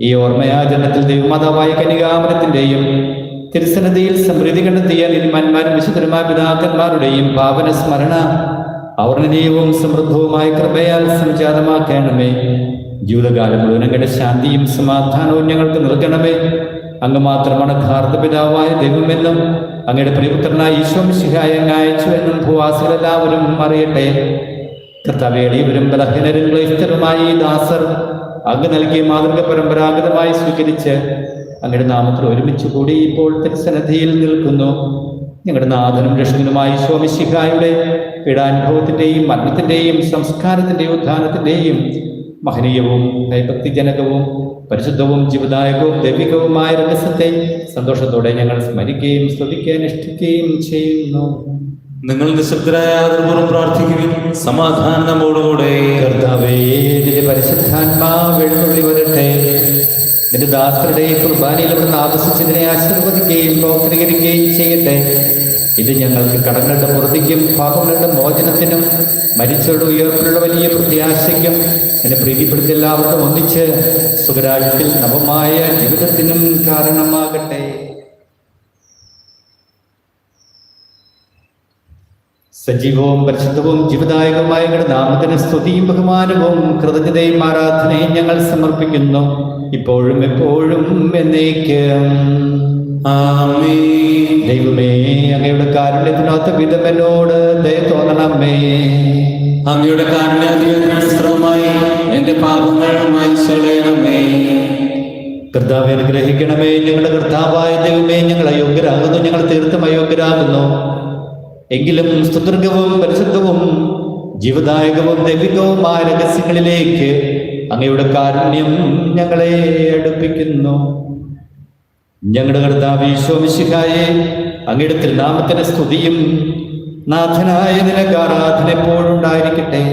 ഈ ഓർമ്മയാചരണത്തിൽ ദൈവമാതാവായ കന്യകാമരത്തിന്റെയും തിരുസന്നിധിയിൽ സമൃദ്ധി കണ്ടെത്തിയ നീതിമാന്മാരും വിശുദ്ധരുമായ പിതാക്കന്മാരുടെയും പാവന സ്മരണ അവർണനീയവും സമൃദ്ധവുമായ കൃപയാൽ സംജാതമാക്കണമേ. ജീവിതകാലം മുഴുവൻ അങ്ങയുടെ ശാന്തിയും സമാധാനവും ഞങ്ങൾക്ക് നൽകണമേ. അങ്ങ് മാത്രമാണ് യഥാർത്ഥ പിതാവായ ദൈവമെന്നും അങ്ങയുടെ പ്രിയപുത്രനായ ഈശോ മിശിഹായെ അങ്ങ് അയച്ചുവെന്നും ഭൂവാസികളെല്ലാവരും അറിയട്ടെ. കർത്താവേ, എളിയവരും ബലഹീനരും ക്ലേശിതരുമായ ഈ ദാസർ അങ്ങ് നൽകിയ മാതൃക പരമ്പരാഗതമായി സ്വീകരിച്ച് അങ്ങയുടെ നാമത്തിൽ ഒരുമിച്ച് കൂടി ഇപ്പോൾ തിരുസന്നിധിയിൽ നിൽക്കുന്നു. ഞങ്ങളുടെ നാഥനും രക്ഷകനുമായ ഈശോ മിശിഹായുടെ പീഡാനുഭവത്തിന്റെയും മരണത്തിന്റെയും സംസ്കാരത്തിന്റെയും ഉത്ഥാനത്തിന്റെയും മഹനീയവും ഭയഭക്തിജനകവും പരിശുദ്ധവും ജീവദായകവും ദൈവികവുമായ രഹസ്യത്തെ സന്തോഷത്തോടെ ഞങ്ങൾ സ്മരിക്കുകയും സ്തുതിക്കുകയും അനുഷ്ഠിക്കുകയും ചെയ്യുന്നു. നിങ്ങൾ നിശബ്ദരായ ആദരപൂർവ്വം പ്രാർത്ഥിക്കുകയും സമാധാനം നമ്മോടുകൂടെ. കർത്താവേ, നിന്റെ പരിശുദ്ധാത്മാവ് എഴുന്നള്ളി വരട്ടെ. നിന്റെ ദാസരുടെ കുർബാനയിൽ അവിടുന്ന് ആവശ്യിച്ചതിനെ ആശീർവദിക്കുകയും പ്രോത്സാഹിക്കുകയും ചെയ്യട്ടെ. ഇത് ഞങ്ങൾക്ക് കടങ്ങളുടെ പുറത്തേക്കും പാപങ്ങളുടെ മോചനത്തിനും മരിച്ചവരുടെ ഉയർപ്പിലുള്ള വലിയ പ്രത്യാശയ്ക്കും എന്നെ പ്രീതിപ്പെടുത്തി എല്ലാവർക്കും ഒന്നിച്ച് സുഖരാജ്യത്തിൽ നവമായ ജീവിതത്തിനും കാരണമാകട്ടെ. സജീവവും പരിശുദ്ധവും ജീവദായകവുമായ ഞങ്ങളുടെ നാമത്തിന് സ്തുതിയും ബഹുമാനവും കൃതജ്ഞതയും ആരാധനയും ഞങ്ങൾ സമർപ്പിക്കുന്നു, ഇപ്പോഴും എപ്പോഴും എന്നേക്കും. ആമേൻ. ദൈവമേ, അങ്ങയുടെ കാരുണ്യത്തിനൊത്ത വിധം എന്നോട് ദയ തോന്നണമേ. അങ്ങയുടെ കാരുണ്യാധിപത്യമായി എന്റെ പാപങ്ങൾ മായ്ച്ചുകളയണമേ. കർത്താവെ, അനുഗ്രഹിക്കണമേ. ഞങ്ങളുടെ കർത്താവായ ദൈവമേ, ഞങ്ങൾ അയോഗ്യരാകുന്നു, ഞങ്ങൾ തീർത്തും അയോഗ്യരാകുന്നു. എങ്കിലും സ്തുത്യർഗവും പരിശുദ്ധവും ജീവദായകവും ദൈവികവുമായ രഹസ്യങ്ങളിലേക്ക് അങ്ങയുടെ കാരുണ്യം ഞങ്ങളെ അടുപ്പിക്കുന്നു. ഞങ്ങളുടെ കർത്താവ് ഈശോ മിശിഹായെ, അങ്ങയുടെ തിരുനാമത്തിന് സ്തുതിയും നാഥനായ നിനക്ക് ആരാധന എപ്പോഴും ഉണ്ടായിരിക്കട്ടെ.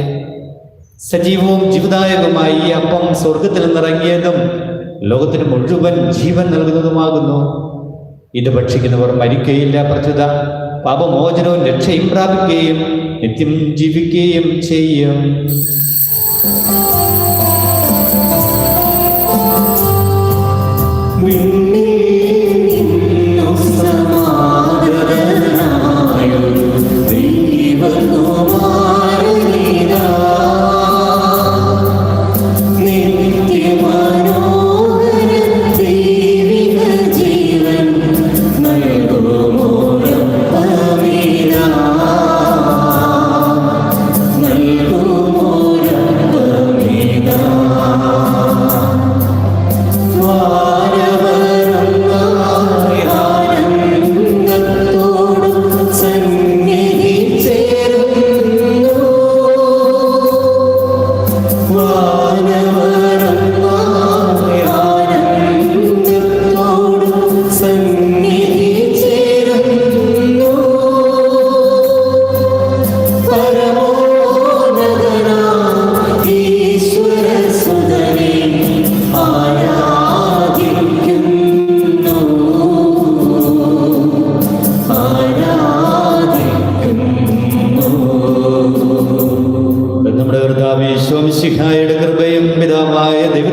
സജീവവും ജീവദായകവുമായി ഈ അപ്പം സ്വർഗത്തിൽ നിന്നിറങ്ങിയതും ലോകത്തിന് മുഴുവൻ ജീവൻ നൽകുന്നതുമാകുന്നു. ഇത് ഭക്ഷിക്കുന്നവർ മരിക്കുകയില്ല, പ്രത്യുത പാപമോചനവും രക്ഷയും പ്രാപിക്കുകയും നിത്യം ജീവിക്കുകയും ചെയ്യും. വാരവ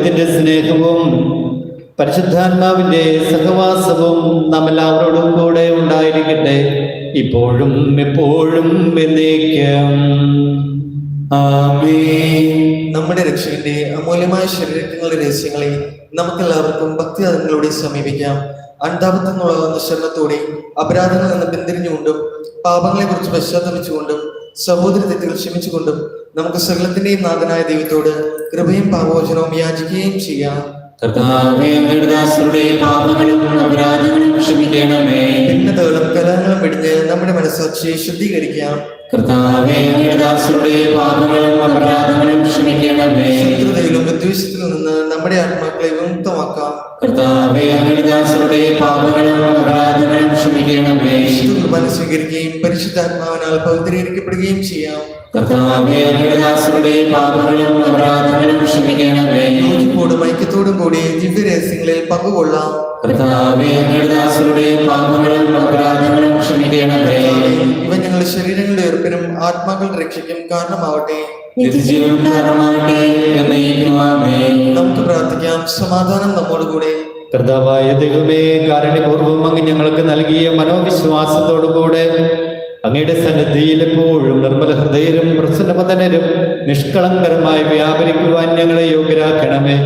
ദൈവത്തിന്റെ സ്നേഹവും പരിശുദ്ധാത്മാവിന്റെ സഹവാസവും നാം എല്ലാവരോടും കൂടെ ഉണ്ടായിരിക്കട്ടെ, ഇപ്പോഴും എപ്പോഴും എന്നേക്കും. ആമേൻ. നമ്മുടെ രക്ഷകന്റെ അമൂല്യമായ ശരീരങ്ങളുടെ രഹസ്യങ്ങളെ നമുക്കെല്ലാവർക്കും ഭക്തിയാദങ്ങളോടെ സമീപിക്കാം. അണ്ടാപത്വങ്ങളുള്ള ശരണത്തോടെ അപരാധങ്ങളിൽ നിന്ന് പിന്തിരിഞ്ഞുകൊണ്ടും പാപങ്ങളെ കുറിച്ച് പശ്ചാത്തപിച്ചുകൊണ്ടും സഹോദര തെറ്റുകൾ ക്ഷമിച്ചുകൊണ്ടും നമുക്ക് സകലത്തിന്റെയും നാഥനായ ദൈവത്തോട് കൃപയും പാപമോചനവും യാചിക്കുകയും ചെയ്യാം. കർത്താവേ, അങ്ങയുടെ ദാസരുടെ പാപങ്ങളും അപരാധങ്ങളും ക്ഷമിക്കണമേ. ഭിന്നതകളും കലഹങ്ങളും വെടിഞ്ഞ് നമ്മുടെ മനസ്സാക്ഷിയെ ശുദ്ധീകരിക്കാം. കർത്താവേ, അങ്ങയുടെ ദാസരുടെ പാപങ്ങളും അപരാധങ്ങളും ക്ഷമിക്കണമേ. ശത്രുതയിലും വിദ്വേഷത്തിൽ നിന്ന് നമ്മുടെ ആത്മാക്കളെ വിമുക്തമാക്കാം. കർത്താവേ, അങ്ങയുടെ ദാസരുടെ പാപങ്ങളും അപരാധങ്ങളും ക്ഷമിക്കണമേ. കുർബാന സ്വീകരിക്കുകയും പരിശുദ്ധാത്മാവിനാൽ പവിത്രീകരിക്കപ്പെടുകയും ചെയ്യാം. കർത്താവേ, അങ്ങയുടെ ദാസരുടെ പാപങ്ങളും അപരാധങ്ങളും ക്ഷമിക്കണമേ. യോജിപ്പോടും ഐക്യത്തോടും കൂടി ദിവ്യരഹസ്യങ്ങളിൽ പങ്കുകൊള്ളാം. കർത്താവേ, അങ്ങയുടെ ദാസരുടെ പാപങ്ങളും അപരാധങ്ങളും ക്ഷമിക്കണമേ. ഇവ ഞങ്ങളുടെ ശരീരങ്ങളുടെ ഉയർപ്പിനും ആത്മാക്കളുടെ രക്ഷയ്ക്കും കാരണമാവട്ടെ. നിത്യജീവൻ കാരണമാകട്ടെ. എന്നേക്കും ആമേൻ. നമുക്ക് പ്രാർത്ഥിക്കാം. സമാധാനം നമ്മോടുകൂടെ. കർത്താവായ ദൈവമേ, കാരുണ്യപൂർവ്വം അങ്ങ് ഞങ്ങൾക്ക് നൽകിയ മനോവിശ്വാസത്തോടുകൂടെ അങ്ങയുടെ സന്നിധിയിൽ എപ്പോഴും നിർമ്മല ഹൃദയരും പ്രസന്നവദനരും നിഷ്കളങ്കരമായി വ്യാപരിക്കുവാൻ ഞങ്ങളെ യോഗ്യരാക്കണമേ.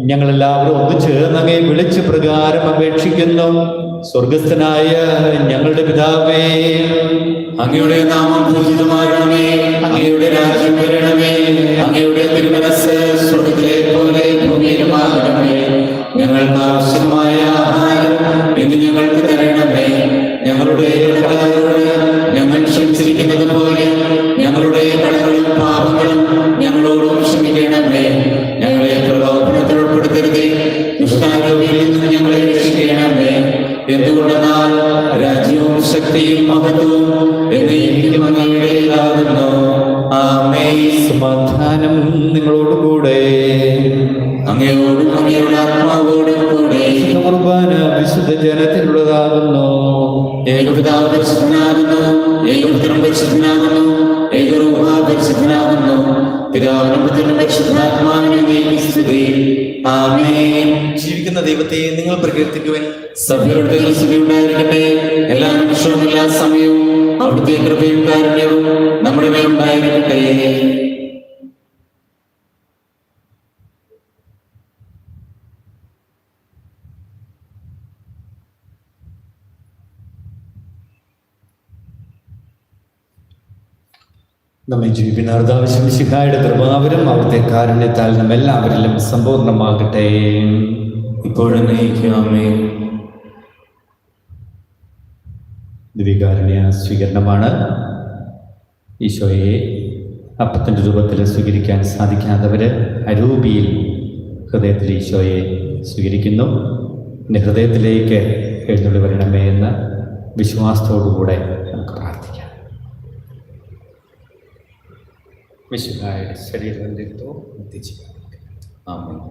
ഞങ്ങളെല്ലാവരും ഒന്നു ചേർന്ന് അങ്ങയെ വിളിച്ച് പ്രകാരം അപേക്ഷിക്കുന്നു. സ്വർഗസ്ഥനായ ഞങ്ങളുടെ പിതാവേ, അങ്ങയുടെ നാമം പൂജിതമാകണമേ. അങ്ങയുടെ രാജ്യം വരണമേ. അങ്ങയുടെ തിരുമനസ്സ് സ്വർഗ്ഗത്തിലെ പോലെ ഭൂമിയിലുമാകണമേ. ഞങ്ങൾക്ക് ആവശ്യമായ ആഹാരം ഇന്ന് ഞങ്ങൾക്ക് തരണമേ. ഞങ്ങളുടെ കടക്കാരോട് ഞങ്ങൾ ക്ഷമിച്ചിരിക്കുന്നത് പോലെ ഞങ്ങളുടെ കടങ്ങളും പാപങ്ങളും ഞങ്ങളോടും ക്ഷമിക്കണമേ. ഞങ്ങളെ പ്രലോഭനത്തിൽ ഉൾപ്പെടുത്തരുതേ, ദുഷ്ടാരൂപിയിൽ നിന്ന് ഞങ്ങളെ രക്ഷിക്കണമേ. എന്തുകൊണ്ടെന്നാൽ രാജ്യവും ശക്തിയും മഹത്വവും എന്നേക്കും അങ്ങയുടേതാകുന്നു. ആമേൻ. സമാധാനം നിങ്ങളോടുകൂടെ. അങ്ങയോടും അങ്ങയുടെ ആത്മാവോടും കൂടെ. കുർബാന വിശുദ്ധ ജനത്തിനുള്ളതാകുന്നു. ഏകപിതാവ് പരിശുദ്ധനാകുന്നു, ഏകപുത്രൻ പരിശുദ്ധനാകുന്നു, ഏകരൂഹ പരിശുദ്ധനാകുന്നു. പിതാവിനും പുത്രനും പരിശുദ്ധാത്മാവിനും സ്തുതി. ആമേൻ. ജീവിക്കുന്ന ദൈവത്തെ നിങ്ങൾ പ്രകീർത്തിക്കുവാൻ സഭയുടെ സ്തുതി ഉണ്ടായിരിക്കട്ടെ. എല്ലാ നിമിഷവും എല്ലാ സമയവും അവിടുത്തെ കൃപയും കാരുണ്യവും നമ്മുടെ മേൽ ഉണ്ടായിരിക്കട്ടെ. നമ്മെ ജീവിക്കുന്ന കർത്താവ് മിശിഹായുടെ കൃപാവരം അവിടുത്തെ കാരുണ്യത്താൽ നമ്മെല്ലാവരിലും സമ്പൂർണ്ണമാകട്ടെ. ഇപ്പോഴും നയിക്കാമേ. ദിവ്യകാരുണ്യ സ്വീകരണമാണ്. ഈശോയെ അപ്പത്തിൻ്റെ രൂപത്തിൽ സ്വീകരിക്കാൻ സാധിക്കാത്തവർ അരൂപിയിൽ ഹൃദയത്തിൽ ഈശോയെ സ്വീകരിക്കുന്നു. എൻ്റെ ഹൃദയത്തിലേക്ക് എഴുന്നള്ളി വരണമേ എന്ന വിശ്വാസത്തോടുകൂടെ നമുക്ക് പ്രാർത്ഥിക്കാം. മിശിഹായുടെ ശരീരത്തിലോ എത്തിച്ചു. ആമേൻ.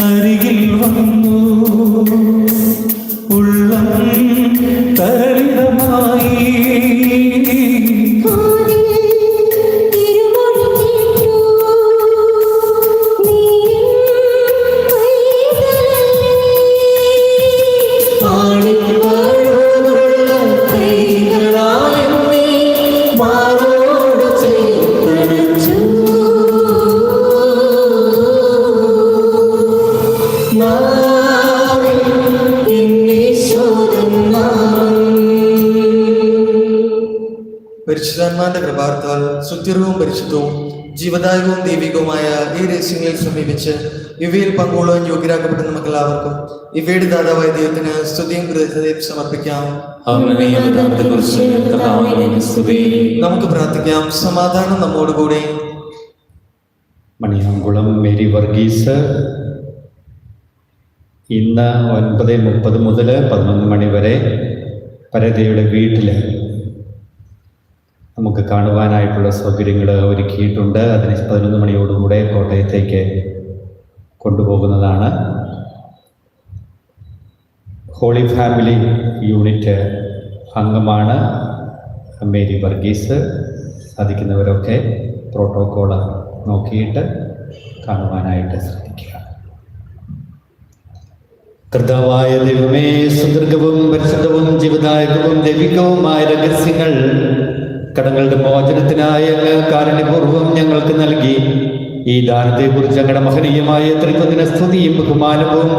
അരികിൽ വന്നു ഉള്ളം തരളിതമായി പരിശുദ്ധാത്മാന്റെ കൃപാർത്താൽ സുസ്ഥിരവും പരിശുദ്ധവും ജീവദായകവും ദൈവികവുമായ ഈ രഹസ്യങ്ങളിൽ സമീപിച്ച് ഇവയിൽ പങ്കുകൊള്ളുവാൻ യോഗ്യരാക്കപ്പെട്ട നമുക്കെല്ലാവർക്കും ഇവയുടെ ദാതാവായ ദൈവത്തിന് സ്തുതിയും കൃതജ്ഞതയും സമർപ്പിക്കാം. നമുക്ക് പ്രാർത്ഥിക്കാം. സമാധാനം നമ്മോടുകൂടെ. മണിയാങ്കുളം മേരി വർഗീസ് ഇന്ന് 9:30 മുതൽ 11 മണി വരെ പരതയുടെ വീട്ടിൽ നമുക്ക് കാണുവാനായിട്ടുള്ള സൗകര്യങ്ങൾ ഒരുക്കിയിട്ടുണ്ട്. അതിന് 11 മണിയോടുകൂടെ കോട്ടയത്തേക്ക് കൊണ്ടുപോകുന്നതാണ്. ഹോളി ഫാമിലി യൂണിറ്റ് അംഗമാണ് മേരി വർഗീസ്. സാധിക്കുന്നവരൊക്കെ പ്രോട്ടോക്കോൾ നോക്കിയിട്ട് കാണുവാനായിട്ട് ശ്രദ്ധിക്കുക. കർത്താവായ ദൈവമേ, സുദീർഘവും പരിശുദ്ധവും ജീവദായകവും ദൈവികവുമായ രഹസ്യങ്ങൾ കടങ്ങളുടെ മോചനത്തിനായി അങ്ങ് കാരുണ്യപൂർവ്വം ഞങ്ങൾക്ക് നൽകി. ഈ ദാനത്തെക്കുറിച്ച് ഞങ്ങളുടെ മഹനീയമായ ത്രിത്വത്തിന് സ്തുതിയും ബഹുമാനവും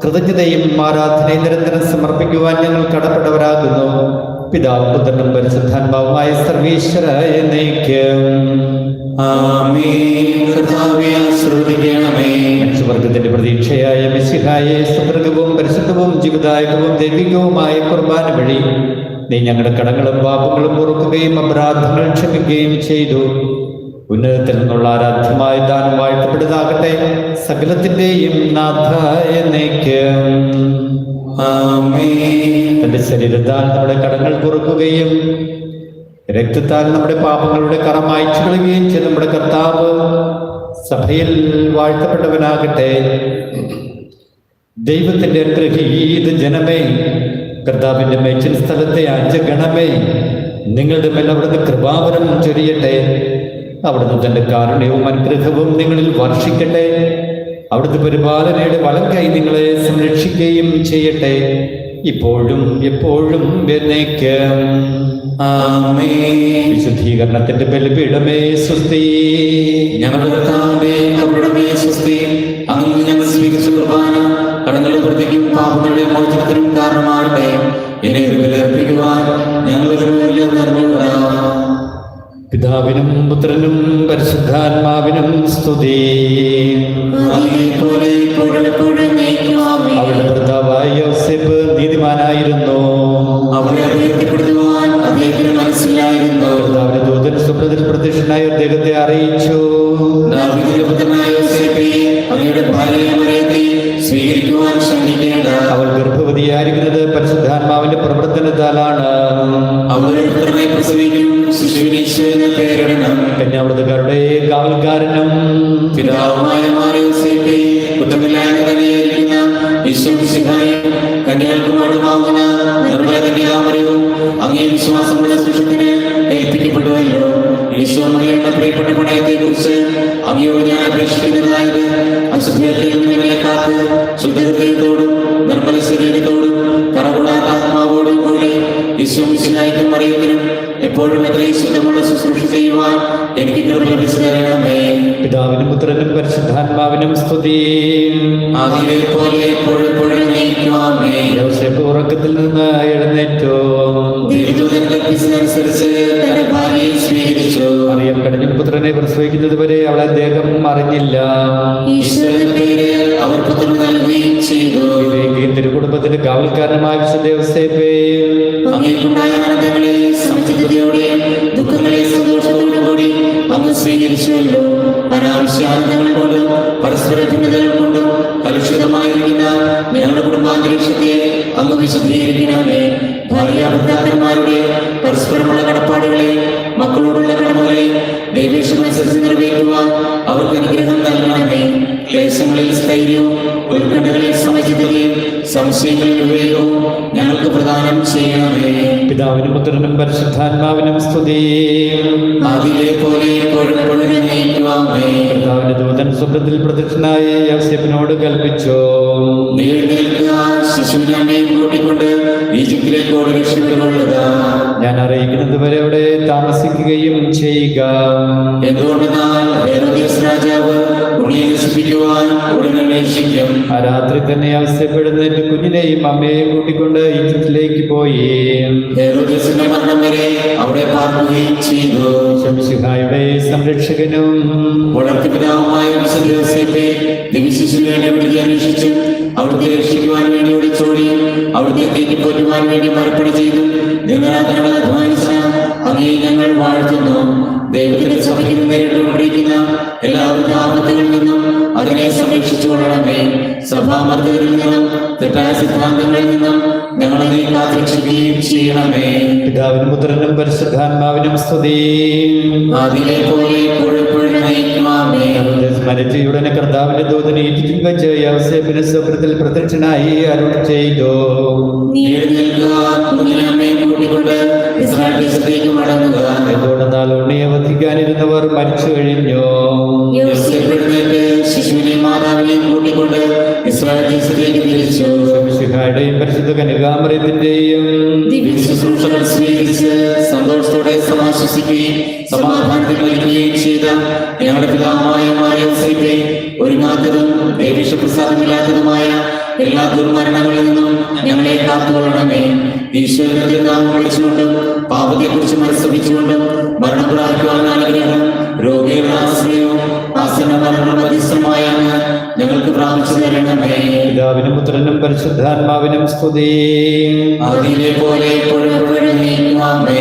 കൃതജ്ഞതയും ആരാധനയും നിരന്തരം സമർപ്പിക്കുവാൻ ഞങ്ങൾ കടപ്പെട്ടവരാകുന്നു. പിതാവും പുത്രനും പരിശുദ്ധാത്മാവുമായ സർവീശ്വരായ എന്നേക്കും മനുഷ്യവർഗത്തിന്റെ പ്രതീക്ഷയായ മെസ്സിഹായെ സുദീർഘവും പരിശുദ്ധവും ജീവദായകവും ദൈവികവുമായ കുർബാന വഴി നീ ഞങ്ങളുടെ കടങ്ങളും പാപങ്ങളും പൊറുക്കുകയും അപരാധങ്ങൾ ക്ഷമിക്കുകയും ചെയ്തു. ഉന്നതത്തിൽ നിന്നുള്ള ആരാധ്യമായ ദാനം വാഴ്ത്തപ്പെടുന്നതാകട്ടെ. സകലത്തിന്റെയും നാഥായ എന്നേക്കും. തന്റെ ശരീരത്താൽ നമ്മുടെ കടങ്ങൾ പൊറുക്കുകയും രക്തത്താൽ നമ്മുടെ പാപങ്ങളുടെ കറ മായ്ച്ചു കളയുകയും ചെയ്ത് നമ്മുടെ കർത്താവ് സഭയിൽ വാഴ്ത്തപ്പെട്ടവനാകട്ടെ. ദൈവത്തിന്റെ അനുഗ്രഹീത ജനമേ, കർത്താവിന്റെ മേച്ചിൻ സ്ഥലത്തെ അജഗണമേ, നിങ്ങളുടെ മേൽ അവിടുന്ന് കൃപാവരം ചൊരിയട്ടെ. അവിടുന്ന് തന്റെ കാരുണ്യവും അനുഗ്രഹവും നിങ്ങളിൽ വർഷിക്കട്ടെ. അവിടുത്തെ പരിപാലനയുടെ വലം കൈ നിങ്ങളെ സംരക്ഷിക്കുകയും ചെയ്യട്ടെ, ഇപ്പോഴും എപ്പോഴും എന്നേക്കും. വിശുദ്ധീകരണത്തിന്റെ ബലിപീഠമേ സ്വസ്തി. ഞങ്ങളുടെ കടങ്ങളുടെ പ്രതിക്കും പാപങ്ങളുടെ മോചനത്തിനും കാരണമാകട്ടെ. എന്നെ ബലിയർപ്പിക്കുവാൻ ഞങ്ങൾ പിതാവിനും പുത്രനും പരിശുദ്ധാത്മാവിനും സ്തുതി. അവരുടെ ഭർത്താവായ യോസേപ്പ് നീതിമാനായിരുന്നു. കർത്താവിന്റെ ദൂതൻ സ്വപ്നത്തിൽ പ്രത്യക്ഷനായ അദ്ദേഹത്തെ അറിയിച്ചു. അവൾ ഗർഭവതിയായിരിക്കുന്നത് പരിശുദ്ധാത്മാവിന്റെ പ്രവർത്തനത്താലാണ്. കന്യാവ്രതക്കാരുടെ കാവൽക്കാരനും പിതാവുമായ കന്യാകുമാരിയുമാകുന്ന നിർമ്മല കന്യാമറിയവും അങ്ങേ വിശ്വാസമുള്ള ശിഷ്യത്തിന് ഏൽപ്പിക്കപ്പെടുവല്ലോ. ഈശോ മറിയുടെ പ്രിയപ്പെട്ട പ്രണയത്തെ കുറിച്ച് അങ്ങയോട് ഞാൻ അപേക്ഷിക്കുന്നതായത് അശുദ്ധിയിൽ നിന്നെ കാത്ത് ശുദ്ധഹൃദയത്തോടും നിർമ്മല ശരീരത്തോടും കറകൂടാത്ത ആത്മാവോടും കൂടി ഈശോ മിശിഹായ്ക്കും മറിയത്തിനും എപ്പോഴും എത്രയും ശുദ്ധമുള്ള ശുശ്രൂഷ ചെയ്യുവാൻ എനിക്ക് കൃപ ലഭിച്ചു തരണമേ. പിതാവിനും പുത്രനും പരിശുദ്ധാത്മാവിനും സ്തുതി. അതിലെ പോലെ എപ്പോഴും യോസേപ്പ് ഉറക്കത്തിൽ നിന്ന് എഴുന്നേറ്റു. മറിയം കടഞ്ഞൻ പുത്രനെ പ്രസവിക്കുന്നത് വരെ അവളെ അദ്ദേഹം അറിഞ്ഞില്ല. തിരുകുടുംബത്തിന്റെ കാവൽക്കാരനമായ വിശുദ്ധ യോസേപ്പേ, ദുഃഖങ്ങളെ സന്തോഷത്തോടുകൂടി അങ്ങ് സ്വീകരിച്ചുവല്ലോ. അനാവശ്യാനന്ദങ്ങൾ കൊണ്ടും പരസ്പര ഭിന്നതകൾ കൊണ്ടും കലുഷിതമായിരിക്കുന്ന ഞങ്ങളുടെ കുടുംബാന്തരീക്ഷത്തെ അങ്ങ് വിശദീകരിക്കണമേ. ഭാര്യാഭർത്താക്കന്മാരുടെ പരസ്പരമുള്ള കടപ്പാടുകളെ, മക്കളോടുള്ള കടമകളെ ദൈവേശമനുസരിച്ച് നിർവഹിക്കുവാൻ അവർക്ക് അനുഗ്രഹം നൽകണമേ. ക്ലേശ സ്ഥൈര്യവും ഉത്കണ്ഠകളിൽ സമചിത്തതയും സംശയങ്ങളിൽ വിവേകവും ഞങ്ങൾക്ക് പ്രദാനം ചെയ്യണമേ. പിതാവിനും പുത്രനും പരിശുദ്ധാത്മാവിനും സ്തുതി. ആദിയിലെ പോലെ ഇപ്പോഴും എപ്പോഴും എന്നേക്കുമാമേ. കർത്താവിന്റെ ദൂതൻ സ്വപ്നത്തിൽ പ്രത്യക്ഷനായി യോസേഫിനോട് കൽപ്പിച്ചു, നീ എഴുന്നേൽക്കുക, ശിശുവിനെ അമ്മയും കൂട്ടിക്കൊണ്ട് ഈജിപ്തിലേക്ക് ഓടി രക്ഷപ്പെട്ടുകൊള്ളുക. ഞാൻ അറിയിക്കുന്നത് വരെ അവിടെ താമസിക്കുകയും ചെയ്യുക. എന്തുകൊണ്ടെന്നാൽ ഹെരോദ്യസ് രാജാവ് ഉണ്ണിയെ നശിപ്പിക്കുവാൻ ഉടനെ അന്വേഷിക്കും. ആ രാത്രി തന്നെ യോസേഫ് എഴുന്നേറ്റ് കുഞ്ഞിനെയും അമ്മയെയും കൂട്ടിക്കൊണ്ട് ഈജിപ്തിലേക്ക് പോയി. ഹെരോദ്യസിന്റെ മരണം വരെ അവിടെ പാർക്കുകയും ചെയ്തു. ശംശിഹായുടെ സംരക്ഷകനും വളർത്തിപ്പിതാവുമായ വിശുദ്ധ യോസേഫെ, ദിവ്യശിശുവിനെ വിളിച്ച് അന്വേഷിച്ചു അവിടുത്തെ രക്ഷിക്കുവാൻ വേണ്ടി ഒളിച്ചോടി അവിടുത്തെ തീറ്റിപ്പോറ്റുവാൻ വേണ്ടി മറുപടി ചെയ്തു ദിനരാത്രങ്ങൾ അധ്വാനിച്ച അങ്ങയെ ഞങ്ങൾ വാഴ്ത്തുന്നു. ദൈവത്തിന്റെ സഭയിൽ നേരിട്ടുകൊണ്ടിരിക്കുന്ന എല്ലാവിധ ആപത്തുകളിൽ നിന്നും അതിനെ സംരക്ഷിച്ചുകൊള്ളണമേ. സഭാമർദ്ദകരിൽ നിന്നും തെറ്റായ സിദ്ധാന്തങ്ങളിൽ നിന്നും ഞങ്ങളെ കാത്തുരക്ഷിക്കുകയും ചെയ്യണമേ. പിതാവിനും പുത്രനും പരിശുദ്ധാത്മാവിനും സ്തുതി. അതിലെ പോലെ എപ്പോഴും നയിക്കുമാമേ. സ്മരിച്ച് ഉടനെ കർത്താവിന്റെ ദൂതൻ ഈജിപ്തിൽ വെച്ച് യോസേഫിന് സ്വപ്നത്തിൽ പ്രത്യക്ഷനായി അരുൾ ചെയ്തു, നീ എഴുന്നേൽക്കുക, കുഞ്ഞിനെ അമ്മയെ കൂട്ടിക്കൊണ്ട് ഇസ്രായേൽ ദേശത്തേക്ക് മടങ്ങുക. എന്തുകൊണ്ടെന്നാൽ ഉണ്ണിയെ വധിക്കാനിരുന്നവർ മരിച്ചു കഴിഞ്ഞു. യോസേഫ് എഴുന്നേറ്റ് ശിശുവിനെയും മാതാവിനെയും കൂട്ടിക്കൊണ്ട് ഇസ്രായേൽ ദേശത്തേക്ക് തിരിച്ചു. ശംശിഹായുടെയും പരിശുദ്ധ കന്യകാമറിയത്തിന്റെയും ദിവ്യശുശ്രൂഷകൾ സ്വീകരിച്ച് സന്തോഷത്തോടെ സമാശ്വസിക്കുകയും സമാധാനത്തിൽ മരിക്കുകയും ചെയ്ത ഞങ്ങളുടെ പിതാവായ യോസേഫേ, ഒരുങ്ങാത്തതും ദൈവപ്രസാദമില്ലാത്തതുമായ എല്ലാ ദുർമരണങ്ങളിൽ നിന്നും ഞങ്ങളെ കാത്തുകൊള്ളണമേ. ഈശ്വരന്റെ നാമം വിളിച്ചുകൊണ്ടും പാപത്തെക്കുറിച്ച് മനസ്സപിച്ചുകൊണ്ടും മരണം പ്രാപിക്കുവാൻ ആഗ്രഹം രോഗികളുടെ ആശ്രയവും ആസന്ന മരണം മധ്യസ്ഥമായ ഞങ്ങൾക്ക് പ്രാപിച്ചു തരണമേ. പിതാവിനും പുത്രനും പരിശുദ്ധാത്മാവിനും സ്തുതി. അതിലെ പോലെ എപ്പോഴും നയിക്കുമാമേ.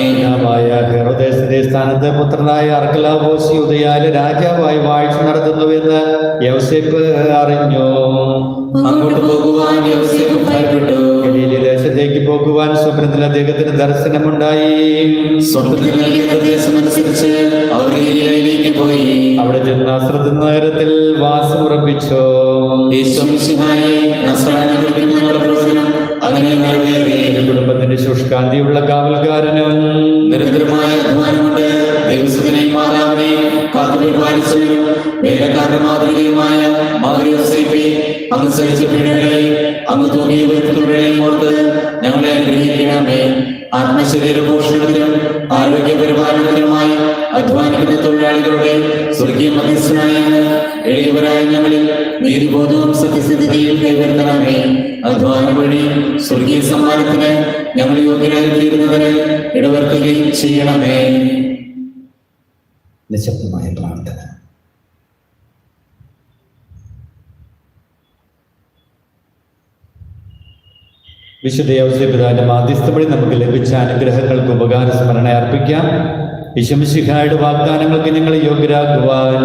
ഹെരോദേസിന്റെ സ്ഥാനത്ത് പുത്രനായ അർക്കലാവോസി ഉദയാല് രാജാവായി വാഴ്ച നടത്തുന്നുവെന്ന് യോസേഫ് അറിഞ്ഞു. അങ്ങോട്ട് പോകുവാൻ യോസേഫ് ഭയപ്പെട്ടു. ഗലീലി ദേശത്തേക്ക് പോകുവാൻ സ്വപ്നത്തിൽ അദ്ദേഹത്തിന് ദർശനമുണ്ടായി. സ്വപ്നത്തിൽ നൽകിയ നിർദ്ദേശമനുസരിച്ച് അവർ ഗലീലയിലേക്ക് പോയി. അവിടെ ചെന്ന് നാസറത്ത് നഗരത്തിൽ വാസമുറപ്പിച്ചു. യേശുമിശിഹായെ നസ്രായനായ ഞങ്ങളുടെ പ്രവചനം അങ്ങനെ നിറവേറി. കുടുംബത്തിന്റെ ശുഷ്കാന്തിയുള്ള കാവൽക്കാരനും നിരന്തരമായ അധ്വാനമുണ്ട് ദൈവസുതനെയും മാതാവിനെയും കാത്തുപരിപാലിച്ചവരും വേലക്കാരുടെ മാതൃകയുമായ യോസേഫേ, അങ്ങ് സഹിച്ച പീഡകളെയും അങ്ങ് തൂങ്ങിയ വ്യക്തിത്വങ്ങളെയും ഓർത്ത് ഞങ്ങളെ അനുഗ്രഹിക്കണമേ. ആത്മശരീര പോഷണത്തിനും ആരോഗ്യ പരിപാലനത്തിനുമായി അധ്വാനിക്കുന്ന തൊഴിലാളികളുടെ സ്വർഗീയ മധ്യസ്ഥനായ എളിയവരായ ഞങ്ങളിൽ നീതിബോധവും സത്യസന്ധതയും കൈവരുത്തണമേ. അധ്വാനം വഴി സ്വർഗീയ സമ്മാനത്തിന് ഞങ്ങൾ യോഗ്യരായി തീരുന്നതിന് ഇടവരുത്തുകയും ചെയ്യണമേ. നിശബ്ദമായ പ്രാർത്ഥന. വിശുദ്ധ യോസേപ്പിതാവിന്റെ മാധ്യസ്ഥം വഴി നമുക്ക് ലഭിച്ച അനുഗ്രഹങ്ങൾക്ക് ഉപകാര സ്മരണ അർപ്പിക്കാം. ശംശിഹായുടെ വാഗ്ദാനങ്ങൾക്ക് ഞങ്ങൾ യോഗ്യരാകുവാൻ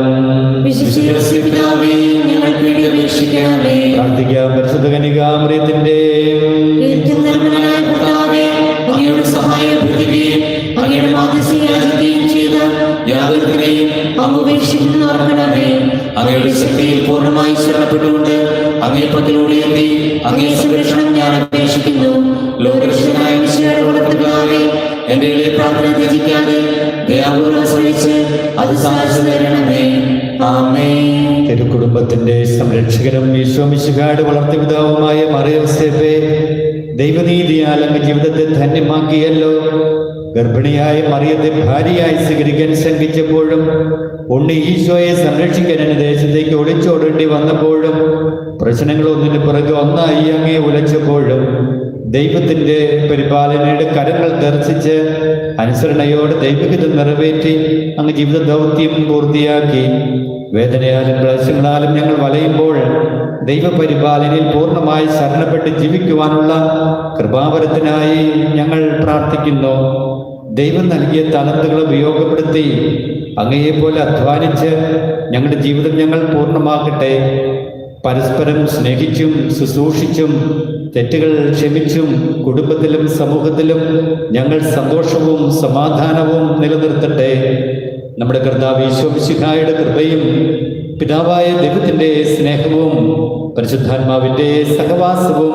പ്രാർത്ഥിക്കാം. പരിശുദ്ധ കന്യകാമറിയത്തിന്റെ അങ്ങയുടെ സഹായം അഭ്യർത്ഥിക്കുകയും അങ്ങയുടെ മാധ്യസ്ഥം യാചിക്കുകയും ചെയ്ത യാതൊരുത്തിനെയും അങ്ങ് ഉപേക്ഷിക്കുന്നവർക്കണമേ. അങ്ങയുടെ ശക്തിയിൽ പൂർണ്ണമായി ശരണപ്പെട്ടുകൊണ്ട് അങ്ങേ പത്തിലൂടെ എത്തി അങ്ങേ സംരക്ഷണം ഞാൻ അപേക്ഷിക്കുന്നു. ലോകരക്ഷകനായ മിശിഹായുടെ വളർത്തുകാരെ എന്റെ ഇളയ പ്രാർത്ഥന ത്യജിക്കാതെ ദയാപൂർവ്വം ശ്രമിച്ച് അത് സാധിച്ചു തരണമേ. ആമേൻ. തിരുക്കുടുംബത്തിന്റെ സംരക്ഷകനും ഈശോമിശിഹായുടെ വളർത്തിപിതാവുമായ മറിയോസേഫേ, ദൈവനീതിയാൽ അങ്ങ് ജീവിതത്തെ ധന്യമാക്കിയല്ലോ. ഗർഭിണിയായ മറിയത്തെ ഭാര്യയായി സ്വീകരിക്കാൻ ശങ്കിച്ചപ്പോഴും ഉണ്ണി ഈശോയെ സംരക്ഷിക്കാൻ എന്നെ ദേശത്തേക്ക് ഒളിച്ചോടേണ്ടി വന്നപ്പോഴും പ്രശ്നങ്ങൾ ഒന്നിനു പിറകെ ഒന്നായി അങ്ങേ ഉലച്ചപ്പോഴും ദൈവത്തിന്റെ പരിപാലനയുടെ കരങ്ങൾ ദർശിച്ച് അനുസരണയോടെ ദൈവഹിതം നിറവേറ്റി അങ്ങ് ജീവിത ദൗത്യം പൂർത്തിയാക്കി. വേദനയാലും ക്ലേശങ്ങളാലും ഞങ്ങൾ വലയുമ്പോൾ ദൈവപരിപാലനയിൽ പൂർണ്ണമായി ശരണപ്പെട്ട് ജീവിക്കുവാനുള്ള കൃപാവരത്തിനായി ഞങ്ങൾ പ്രാർത്ഥിക്കുന്നു. ദൈവം നൽകിയ തലന്തുകൾ ഉപയോഗപ്പെടുത്തി അങ്ങയെപ്പോലെ അധ്വാനിച്ച് ഞങ്ങളുടെ ജീവിതം ഞങ്ങൾ പൂർണ്ണമാക്കട്ടെ. പരസ്പരം സ്നേഹിച്ചും ശുശ്രൂഷിച്ചും തെറ്റുകൾ ക്ഷമിച്ചും കുടുംബത്തിലും സമൂഹത്തിലും ഞങ്ങൾ സന്തോഷവും സമാധാനവും നിലനിർത്തട്ടെ. നമ്മുടെ കർത്താവ് ഈശോ മിശിഹായുടെ കൃപയും പിതാവായ ദൈവത്തിന്റെ സ്നേഹവും പരിശുദ്ധാത്മാവിന്റെ സഹവാസവും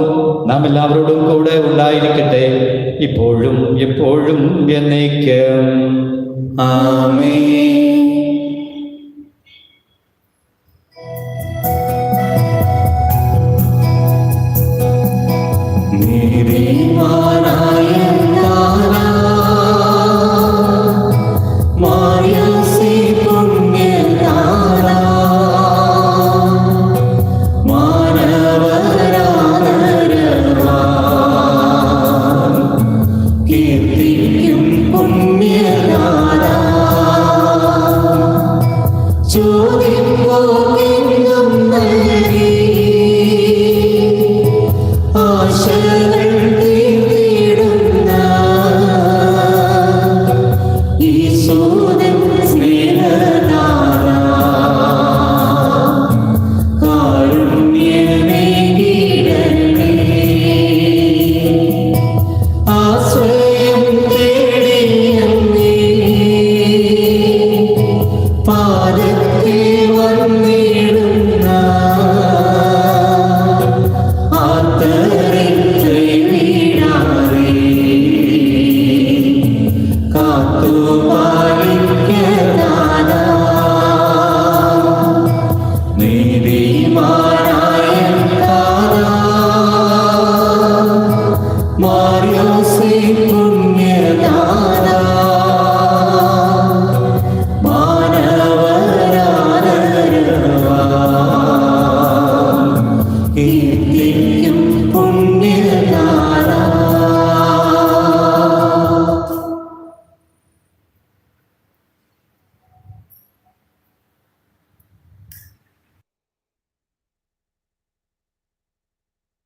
നാം എല്ലാവരോടും കൂടെ ഉണ്ടായിരിക്കട്ടെ, ഇപ്പോഴും എപ്പോഴും എന്നേക്കും. ആമേൻ.